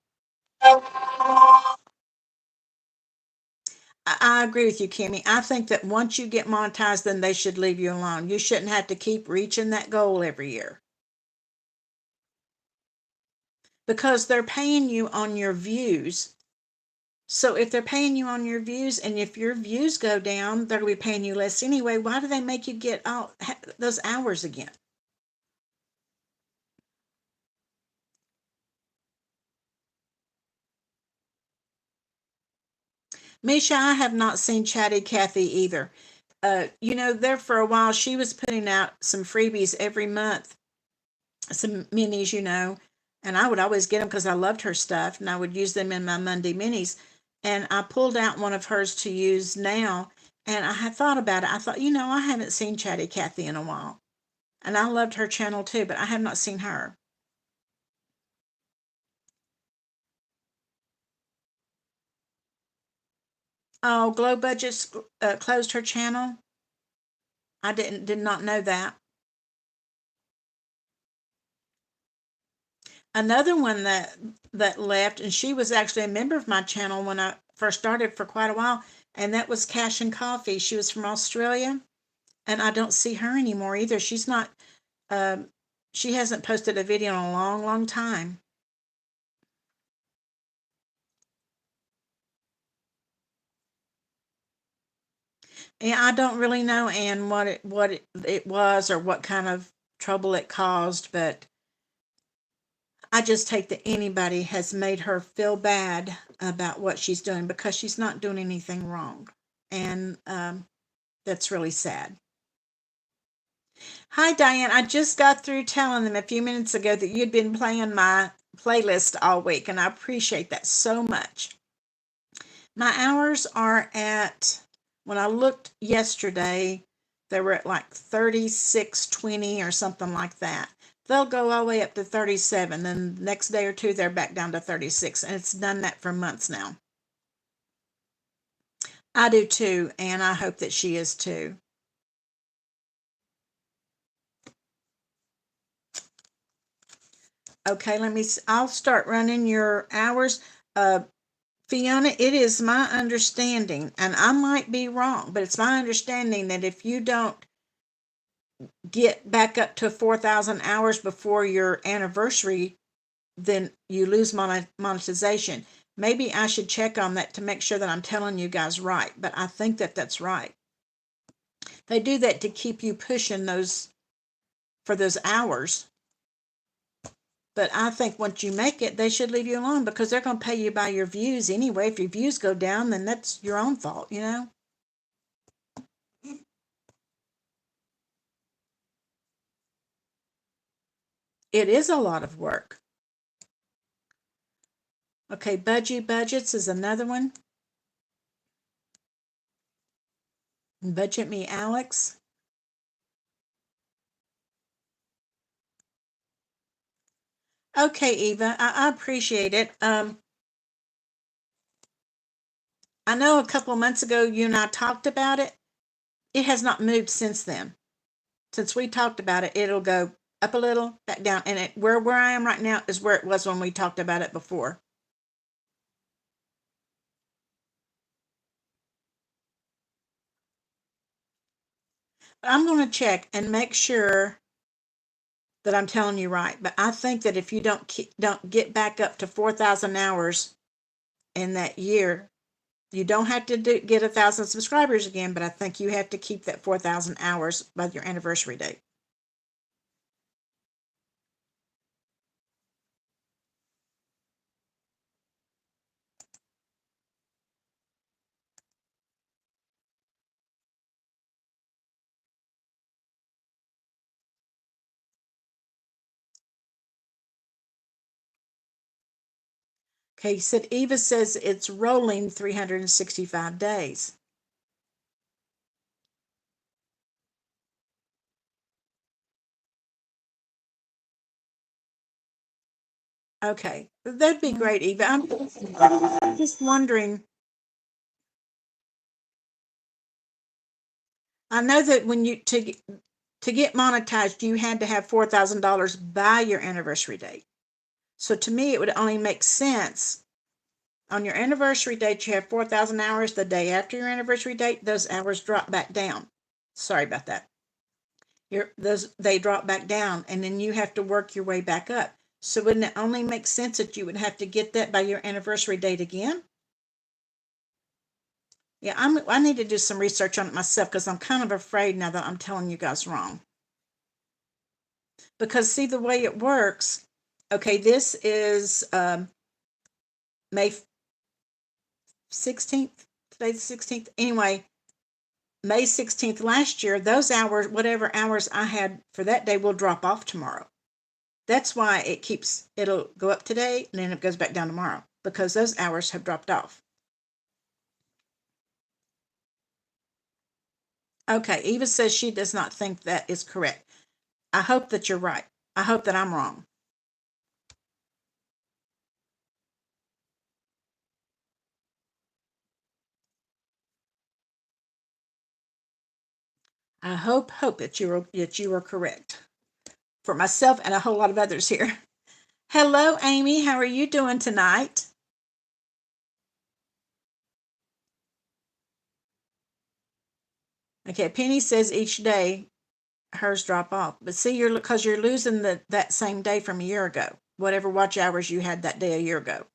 I agree with you, Kimmy. I think that once you get monetized, then they should leave you alone. You shouldn't have to keep reaching that goal every year because they're paying you on your views. So if they're paying you on your views, and if your views go down, they're going to be paying you less anyway. Why do they make you get all those hours again? Misha, I have not seen Chatty Cathy either. There for a while, she was putting out some freebies every month, some minis, and I would always get them because I loved her stuff, and I would use them in my Monday minis. And I pulled out one of hers to use now, and I had thought about it. I thought, I haven't seen Chatty Cathy in a while, and I loved her channel too, but I have not seen her. Oh, Glow Budgets closed her channel. I did not know that. Another one that left, and she was actually a member of my channel when I first started for quite a while, and that was Cash and Coffee. She was from Australia, and I don't see her anymore either. She's not. Um, she hasn't posted a video in a long, long time. Yeah, I don't really know, Anne, what it was or what kind of trouble it caused, but I just take that anybody has made her feel bad about what she's doing because she's not doing anything wrong, and that's really sad. Hi, Diane. I just got through telling them a few minutes ago that you'd been playing my playlist all week, and I appreciate that so much. My hours are at, when I looked yesterday, they were at like 36:20 or something like that. They'll go all the way up to 37, then the next day or two they're back down to 36, and it's done that for months now. I do too, and I hope that she is too. Okay, I'll start running your hours. Fiona, it is my understanding, and I might be wrong, but it's my understanding that if you don't get back up to 4,000 hours before your anniversary, then you lose monetization. Maybe I should check on that to make sure that I'm telling you guys right, but I think that that's right. They do that to keep you pushing those for those hours. But I think once you make it, they should leave you alone because they're going to pay you by your views anyway. If your views go down, then that's your own fault, you know? It is a lot of work. Okay, Budgie Budgets is another one. Budget Me Alex. Okay, Eva, I appreciate it. I know a couple of months ago you and I talked about it. It has not moved since then. Since we talked about it, it'll go up a little, back down, and where I am right now is where it was when we talked about it before. But I'm going to check and make sure that I'm telling you right. But I think that if you don't get back up to 4,000 hours in that year, you don't have to get 1,000 subscribers again. But I think you have to keep that 4,000 hours by your anniversary date. Okay, he said Eva says it's rolling 365 days. Okay, that'd be great, Eva. I'm just wondering. I know that when you to get monetized, you had to have $4,000 by your anniversary date. So to me, it would only make sense on your anniversary date. You have 4,000 hours. The day after your anniversary date, those hours drop back down. Sorry about that. Those they drop back down, and then you have to work your way back up. So wouldn't it only make sense that you would have to get that by your anniversary date again? Yeah, I need to do some research on it myself because I'm kind of afraid now that I'm telling you guys wrong. Because see the way it works. Okay, this is May 16th. Today's the 16th. Anyway, May 16th last year, those hours, whatever hours I had for that day, will drop off tomorrow. That's why it'll go up today and then it goes back down tomorrow because those hours have dropped off. Okay, Eva says she does not think that is correct. I hope that you're right. I hope that I'm wrong. I hope that you are correct for myself and a whole lot of others here. Hello, Amy. How are you doing tonight? Okay, Penny says each day hers drop off. But see, you're because you're losing that same day from a year ago, whatever watch hours you had that day a year ago.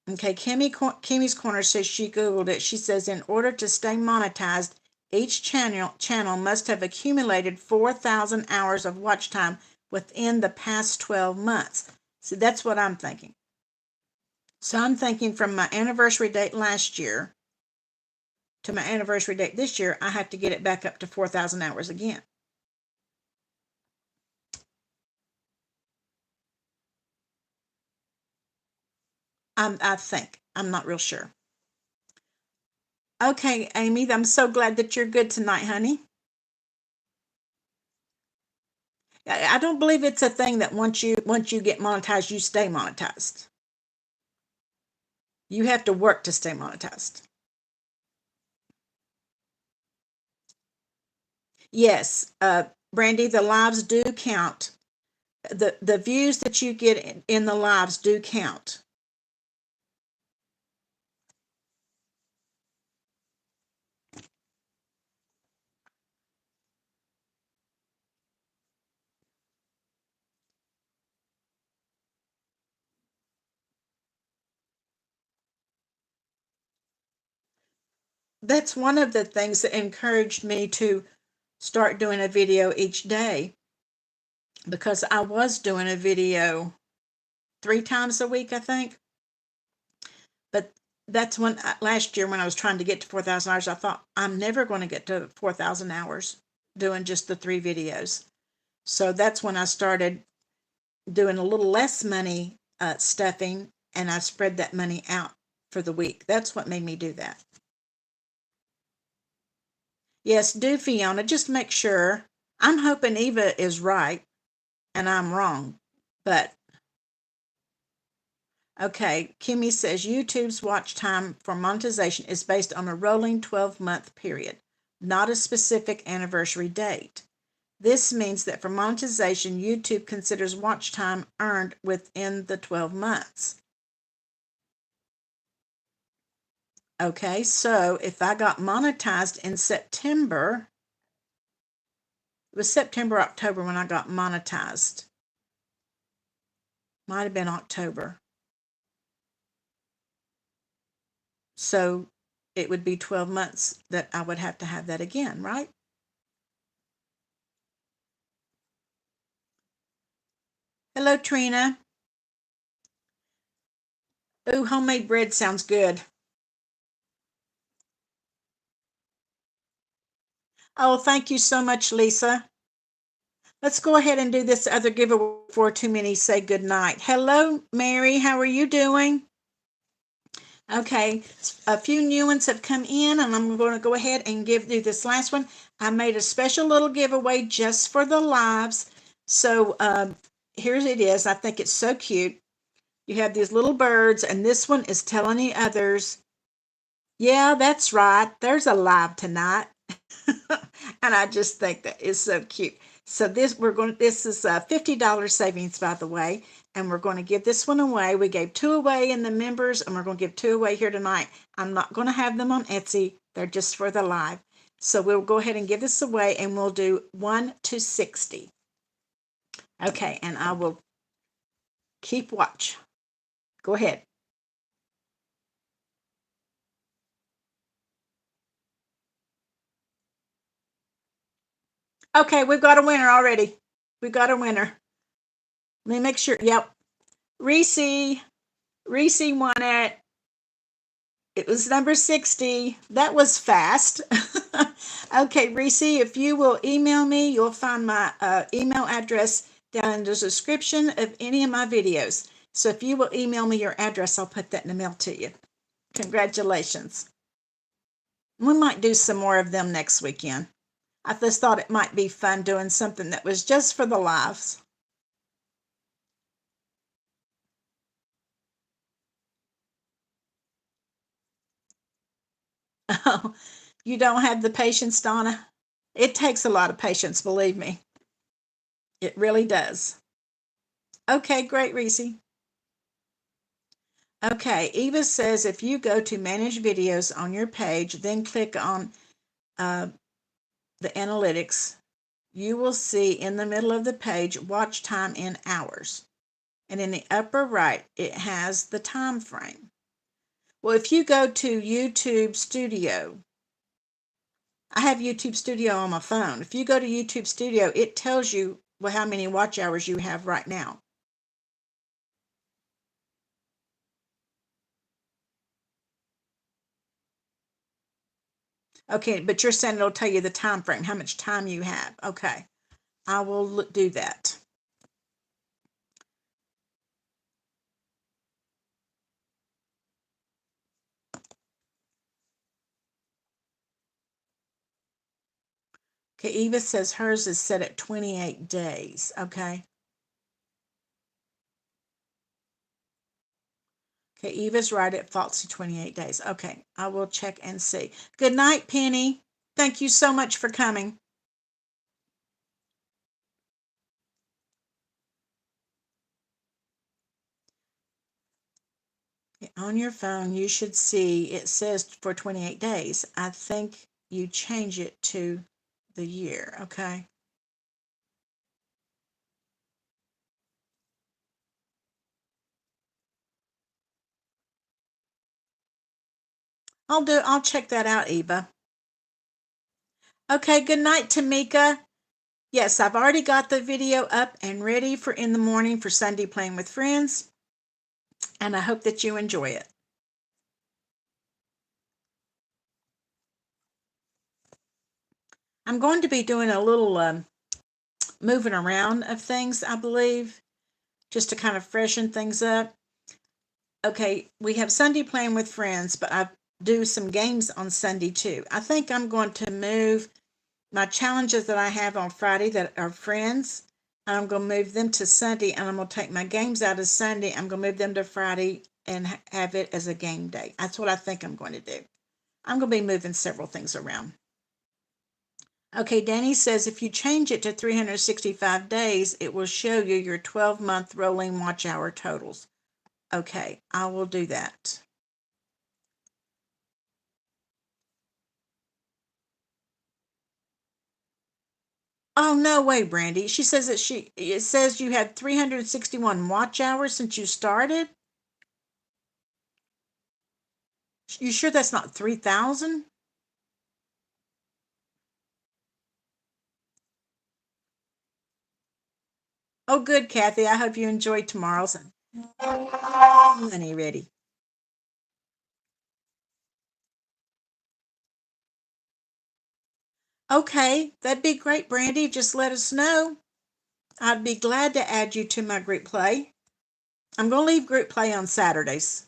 Okay, Kimmy's Corner says she Googled it. She says in order to stay monetized, each channel must have accumulated 4,000 hours of watch time within the past 12 months. See, that's what I'm thinking. So I'm thinking from my anniversary date last year to my anniversary date this year, I have to get it back up to 4,000 hours again. I think. I'm not real sure. Okay, Amy, I'm so glad that you're good tonight, honey. I don't believe it's a thing that once you get monetized, you stay monetized. You have to work to stay monetized. Yes, Brandy, the lives do count. The views that you get in the lives do count. That's one of the things that encouraged me to start doing a video each day because I was doing a video 3 times a week, I think. But that's when last year when I was trying to get to 4,000 hours, I thought I'm never going to get to 4,000 hours doing just the 3 videos. So that's when I started doing a little less money stuffing, and I spread that money out for the week. That's what made me do that. Yes, do Fiona. Just make sure. I'm hoping Eva is right and I'm wrong. But okay, Kimmy says YouTube's watch time for monetization is based on a rolling 12-month period, not a specific anniversary date. This means that for monetization, YouTube considers watch time earned within the 12 months. Okay, so if I got monetized in September, it was September, October when I got monetized. Might have been October. So it would be 12 months that I would have to have that again, right? Hello, Trina. Ooh, homemade bread sounds good. Oh, thank you so much, Lisa. Let's go ahead and do this other giveaway before too many say good night. Hello, Mary. How are you doing? Okay, a few new ones have come in, and I'm going to go ahead and do this last one. I made a special little giveaway just for the lives. So here it is. I think it's so cute. You have these little birds, and this one is telling the others, yeah, that's right. There's a live tonight. And I just think that is so cute. So this is a $50 savings, by the way, and we're going to give this one away. We gave 2 away in the members, and we're going to give 2 away here tonight. I'm not going to have them on Etsy. They're just for the live. So we'll go ahead and give this away, and we'll do 1 to 60. Okay, and I will keep watch. Go ahead. Okay, we've got a winner already. We've got a winner. Let me make sure. Yep. Reese. Reese won it. It was number 60. That was fast. Okay, Reese, if you will email me, you'll find my email address down in the description of any of my videos. So if you will email me your address, I'll put that in the mail to you. Congratulations. We might do some more of them next weekend. I just thought it might be fun doing something that was just for the lives. Oh, you don't have the patience, Donna? It takes a lot of patience, believe me. It really does. Okay, great, Reese. Okay, Eva says if you go to manage videos on your page, then click on uh, the analytics, you will see in the middle of the page watch time in hours. And in the upper right, it has the time frame. Well, if you go to YouTube Studio, I have YouTube Studio on my phone. If you go to YouTube Studio, it tells you how many watch hours you have right now. Okay, but you're saying it'll tell you the time frame, how much time you have. Okay, I will do that. Okay, Eva says hers is set at 28 days. Okay. Okay, Eva's right, it falls to 28 days. Okay, I will check and see. Good night, Penny. Thank you so much for coming. On your phone, you should see it says for 28 days. I think you change it to the year, okay? I'll check that out, Eva. Okay, good night, Tamika. Yes, I've already got the video up and ready for in the morning for Sunday Playing with Friends, and I hope that you enjoy it. I'm going to be doing a little moving around of things, I believe, just to kind of freshen things up. Okay, we have Sunday Playing with Friends, but I do some games on Sunday too. I think I'm going to move my challenges that I have on Friday that are friends. I'm going to move them to Sunday, and I'm going to take my games out of Sunday. I'm going to move them to Friday and have it as a game day. That's what I think I'm going to do. I'm going to be moving several things around. Okay, Danny says if you change it to 365 days, it will show you your 12-month rolling watch hour totals. Okay, I will do that. Oh, no way, Brandy. She says that it says you had 361 watch hours since you started. You sure that's not 3,000? Oh, good, Kathy. I hope you enjoy tomorrow's money ready. Okay, that'd be great, Brandy. Just let us know. I'd be glad to add you to my group play. I'm going to leave group play on Saturdays.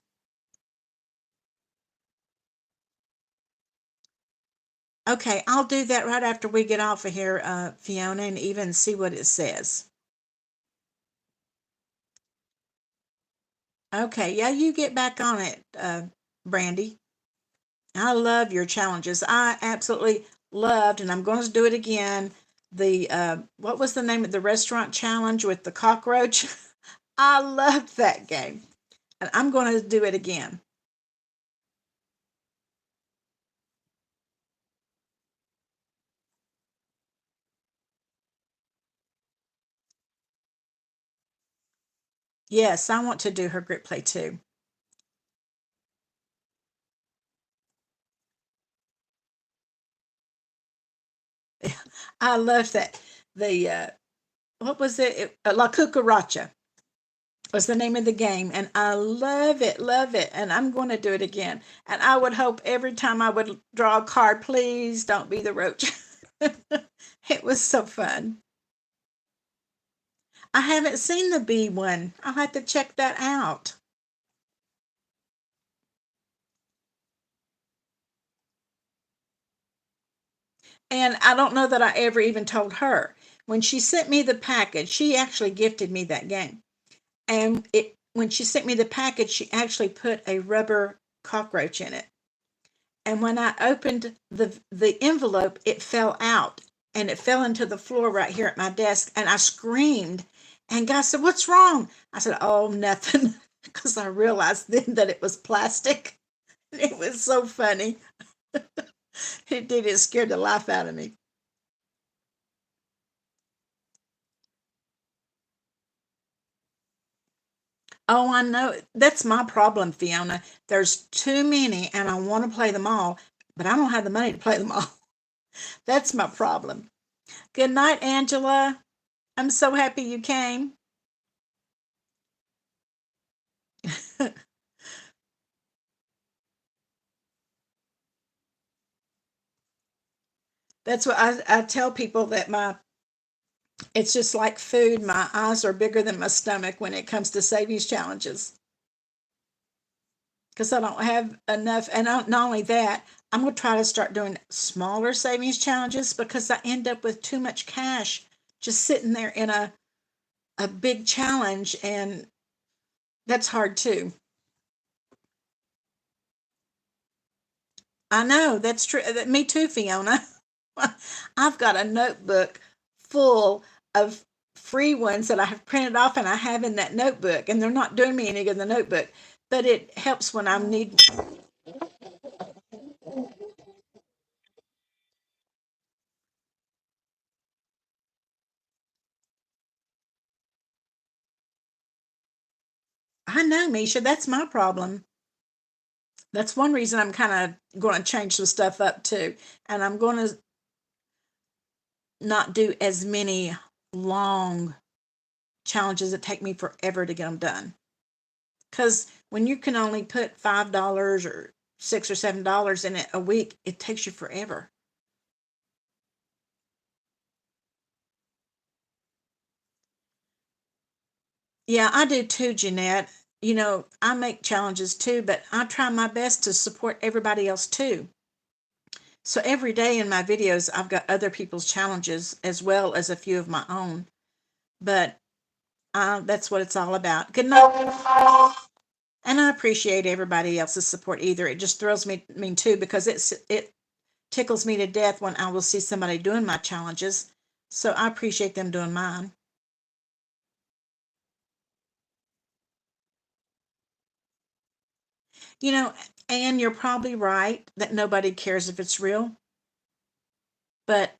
Okay, I'll do that right after we get off of here, Fiona, and even see what it says. Okay, yeah, you get back on it, Brandy. I love your challenges. I absolutely loved, and I'm going to do it again. The what was the name of the restaurant challenge with the cockroach? I loved that game, and I'm going to do it again. Yes, I want to do her grit play too. I love that. The what was it? La Cucaracha was the name of the game, and I love it, and I'm going to do it again. And I would hope every time I would draw a card, please don't be the roach. It was so fun. I haven't seen the bee one. I'll have to check that out. And I don't know that I ever even told her. When she sent me the package, she actually gifted me that game. And when she sent me the package, she actually put a rubber cockroach in it. And when I opened the envelope, it fell out. and it fell into the floor right here at my desk, and I screamed. And guy said, "What's wrong?" I said, "Oh, nothing," because I realized then that it was plastic. It was so funny. It did. It scared the life out of me. Oh, I know. That's my problem, Fiona. There's too many, and I want to play them all, but I don't have the money to play them all. That's my problem. Good night, Angela. I'm so happy you came. That's what I tell people that it's just like food. My eyes are bigger than my stomach when it comes to savings challenges because I don't have enough. And not only that, I'm going to try to start doing smaller savings challenges because I end up with too much cash just sitting there in a big challenge, and that's hard too. I know that's true. Me too, Fiona. I've got a notebook full of free ones that I have printed off and I have in that notebook, and they're not doing me any good in the notebook, but it helps when I need. I know, Misha, that's my problem. That's one reason I'm kind of going to change some stuff up too. And I'm going to not do as many long challenges that take me forever to get them done. Because when you can only put $5 or $6 or $7 in it a week, it takes you forever. Yeah, I do too, Jeanette. I make challenges too, but I try my best to support everybody else too. So every day in my videos, I've got other people's challenges as well as a few of my own. But that's what it's all about. Good night. And I appreciate everybody else's support either. It just thrills me too because it tickles me to death when I will see somebody doing my challenges. So I appreciate them doing mine. You know, and you're probably right that nobody cares if it's real, but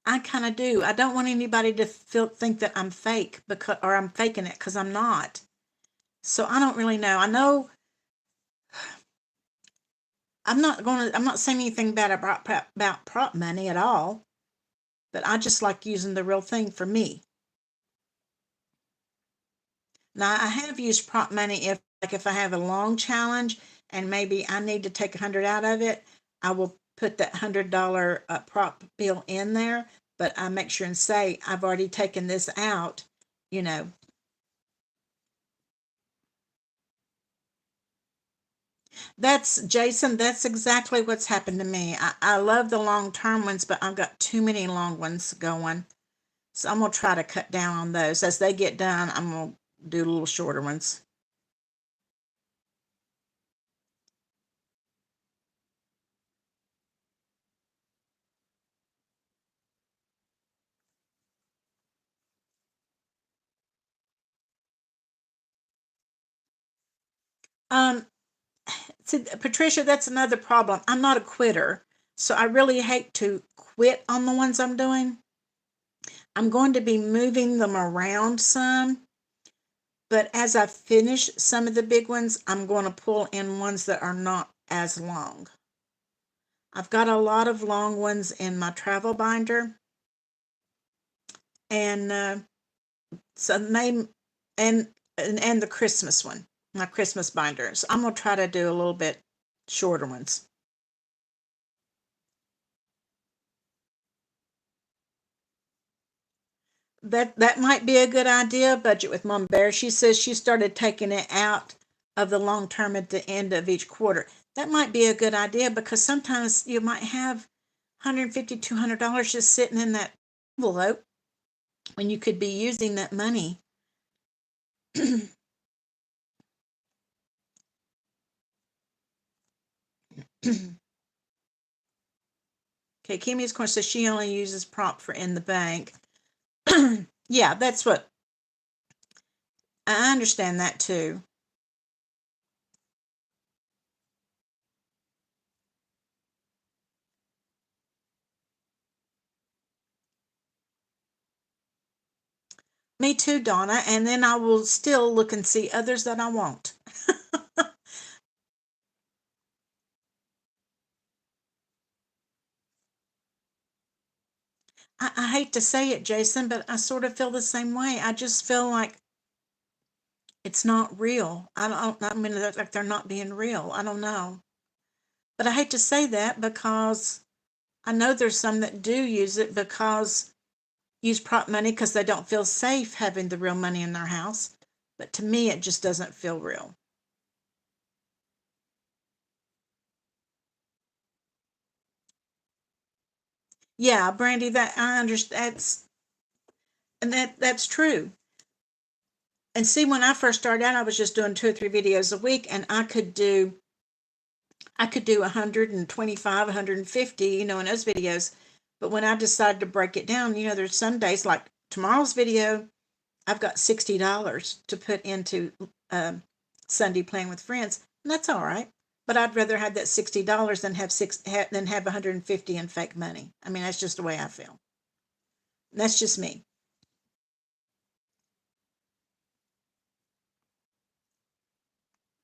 I kind of do. I don't want anybody to think that I'm fake because or I'm faking it because I'm not. So I don't really know. I know I'm not saying anything bad about prop money at all, but I just like using the real thing for me. Now I have used prop money if I have a long challenge and maybe I need to take 100 out of it, I will put that $100 prop bill in there, but I make sure and say I've already taken this out, you know. That's Jason, that's exactly what's happened to me. I love the long term ones, but I've got too many long ones going. So I'm gonna try to cut down on those. As they get done, I'm gonna do little shorter ones. Um, See, Patricia, that's another problem. I'm not a quitter, so I really hate to quit on the ones I'm doing. I'm going to be moving them around some, but as I finish some of the big ones, I'm going to pull in ones that are not as long. I've got a lot of long ones in my travel binder, and so name and the Christmas one, my Christmas binder. So I'm gonna try to do a little bit shorter ones. That might be a good idea. Budget with Mom Bear. She says she started taking it out of the long term at the end of each quarter. That might be a good idea because sometimes you might have 150 $200 just sitting in that envelope when you could be using that money. Okay, Kimmy's corner says she only uses prop for in the bank. Yeah, that's what I understand that too. Me too, Donna. And then I will still look and see others that I won't. I hate to say it, Jason, but I sort of feel the same way. I just feel like it's not real. I mean, like they're not being real. I don't know. But I hate to say that because I know there's some that do use it because use prop money because they don't feel safe having the real money in their house. But to me, it just doesn't feel real. Yeah, Brandy, that I understand. That's true. And see, when I first started out, I was just doing 2 or 3 videos a week, and I could do 125, 150, in those videos. But when I decided to break it down, there's some days like tomorrow's video, I've got $60 to put into Sunday playing with friends, and that's all right. But I'd rather have that $60 than have 150 in fake money. I mean, that's just the way I feel. That's just me.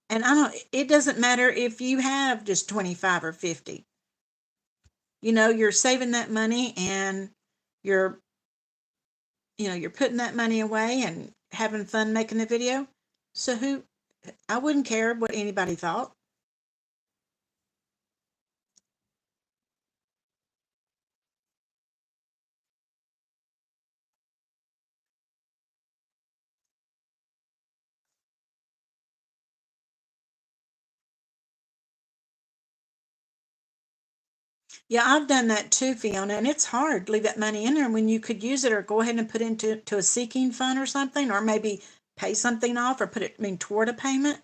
And I don't. It doesn't matter if you have just 25 or 50. You're saving that money and you're you're putting that money away and having fun making the video. So I wouldn't care what anybody thought. Yeah, I've done that too, Fiona, and it's hard to leave that money in there when you could use it or go ahead and put it into a seeking fund or something, or maybe pay something off or put it, toward a payment.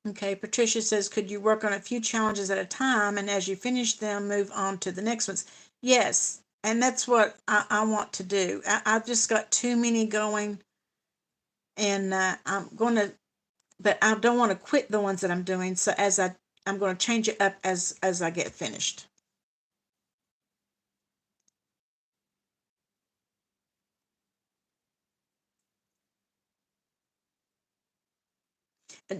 Okay, Patricia says, could you work on a few challenges at a time and as you finish them, move on to the next ones? Yes, and that's what I want to do. I've just got too many going, and I'm going to, but I don't want to quit the ones that I'm doing. So I'm going to change it up as I get finished.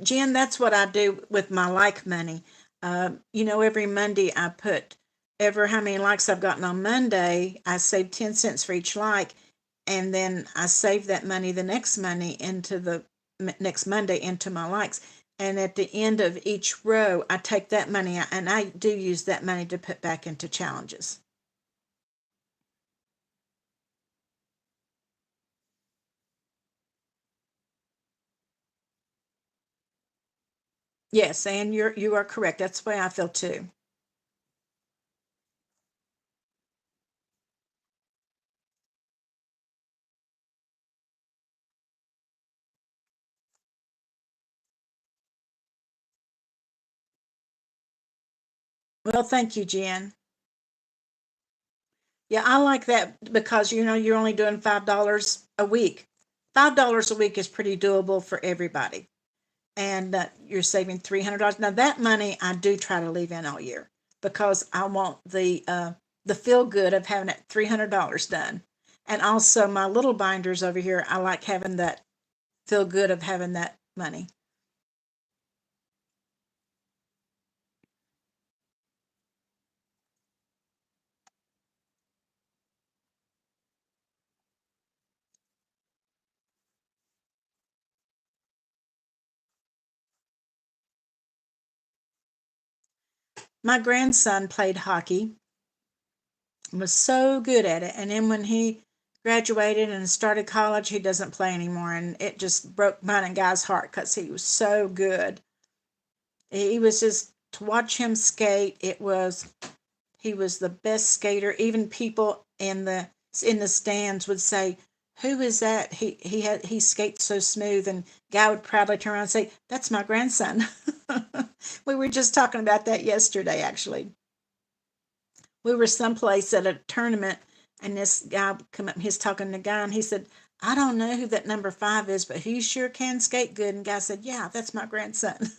Jen, that's what I do with my like money. Every Monday I put ever how many likes I've gotten on Monday. I save 10 cents for each like, and then I save that money the next Monday into the next Monday into my likes. And at the end of each row, I take that money and I do use that money to put back into challenges. Yes, and you are correct. That's the way I feel too. Well, thank you, Jen. Yeah, I like that because you're only doing $5 a week. $5 a week is pretty doable for everybody, and you're saving $300. Now that money I do try to leave in all year because I want the feel good of having that $300 done, and also my little binders over here. I like having that feel good of having that money. My grandson played hockey, was so good at it. And then when he graduated and started college, he doesn't play anymore. And it just broke mine and Guy's heart because he was so good. He was just, to watch him skate, he was the best skater. Even people in the stands would say, who is that? He skates so smooth, and guy would proudly turn around and say, "That's my grandson." We were just talking about that yesterday, actually. We were someplace at a tournament, and this guy come up and he's talking to the guy, and he said, "I don't know who that number 5 is, but he sure can skate good." And the guy said, "Yeah, that's my grandson."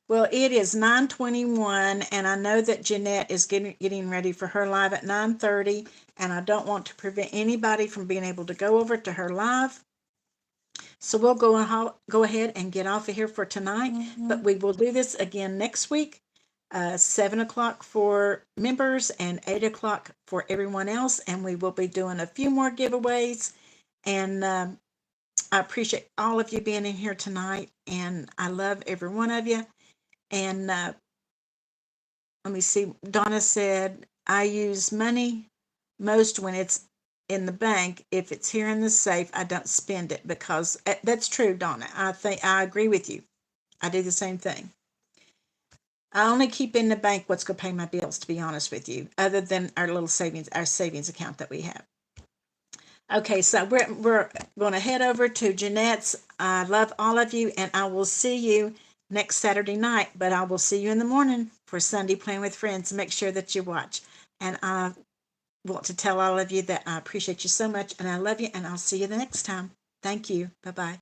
Well, it is 9:21, and I know that Jeanette is getting ready for her live at 9:30, and I don't want to prevent anybody from being able to go over to her live. So we'll go ahead and get off of here for tonight, but we will do this again next week. 7 o'clock for members and 8 o'clock for everyone else, and we will be doing a few more giveaways. And I appreciate all of you being in here tonight, and I love every one of you. And let me see. Donna said, "I use money most when it's in the bank. If it's here in the safe, I don't spend it," because that's true, Donna. I think I agree with you. I do the same thing. I only keep in the bank what's going to pay my bills, to be honest with you, other than our savings account that we have. Okay, so we're going to head over to Jeanette's. I love all of you, and I will see you next Saturday night, but I will see you in the morning for Sunday Playing with Friends. Make sure that you watch. And I want to tell all of you that I appreciate you so much, and I love you, and I'll see you the next time. Thank you. Bye bye.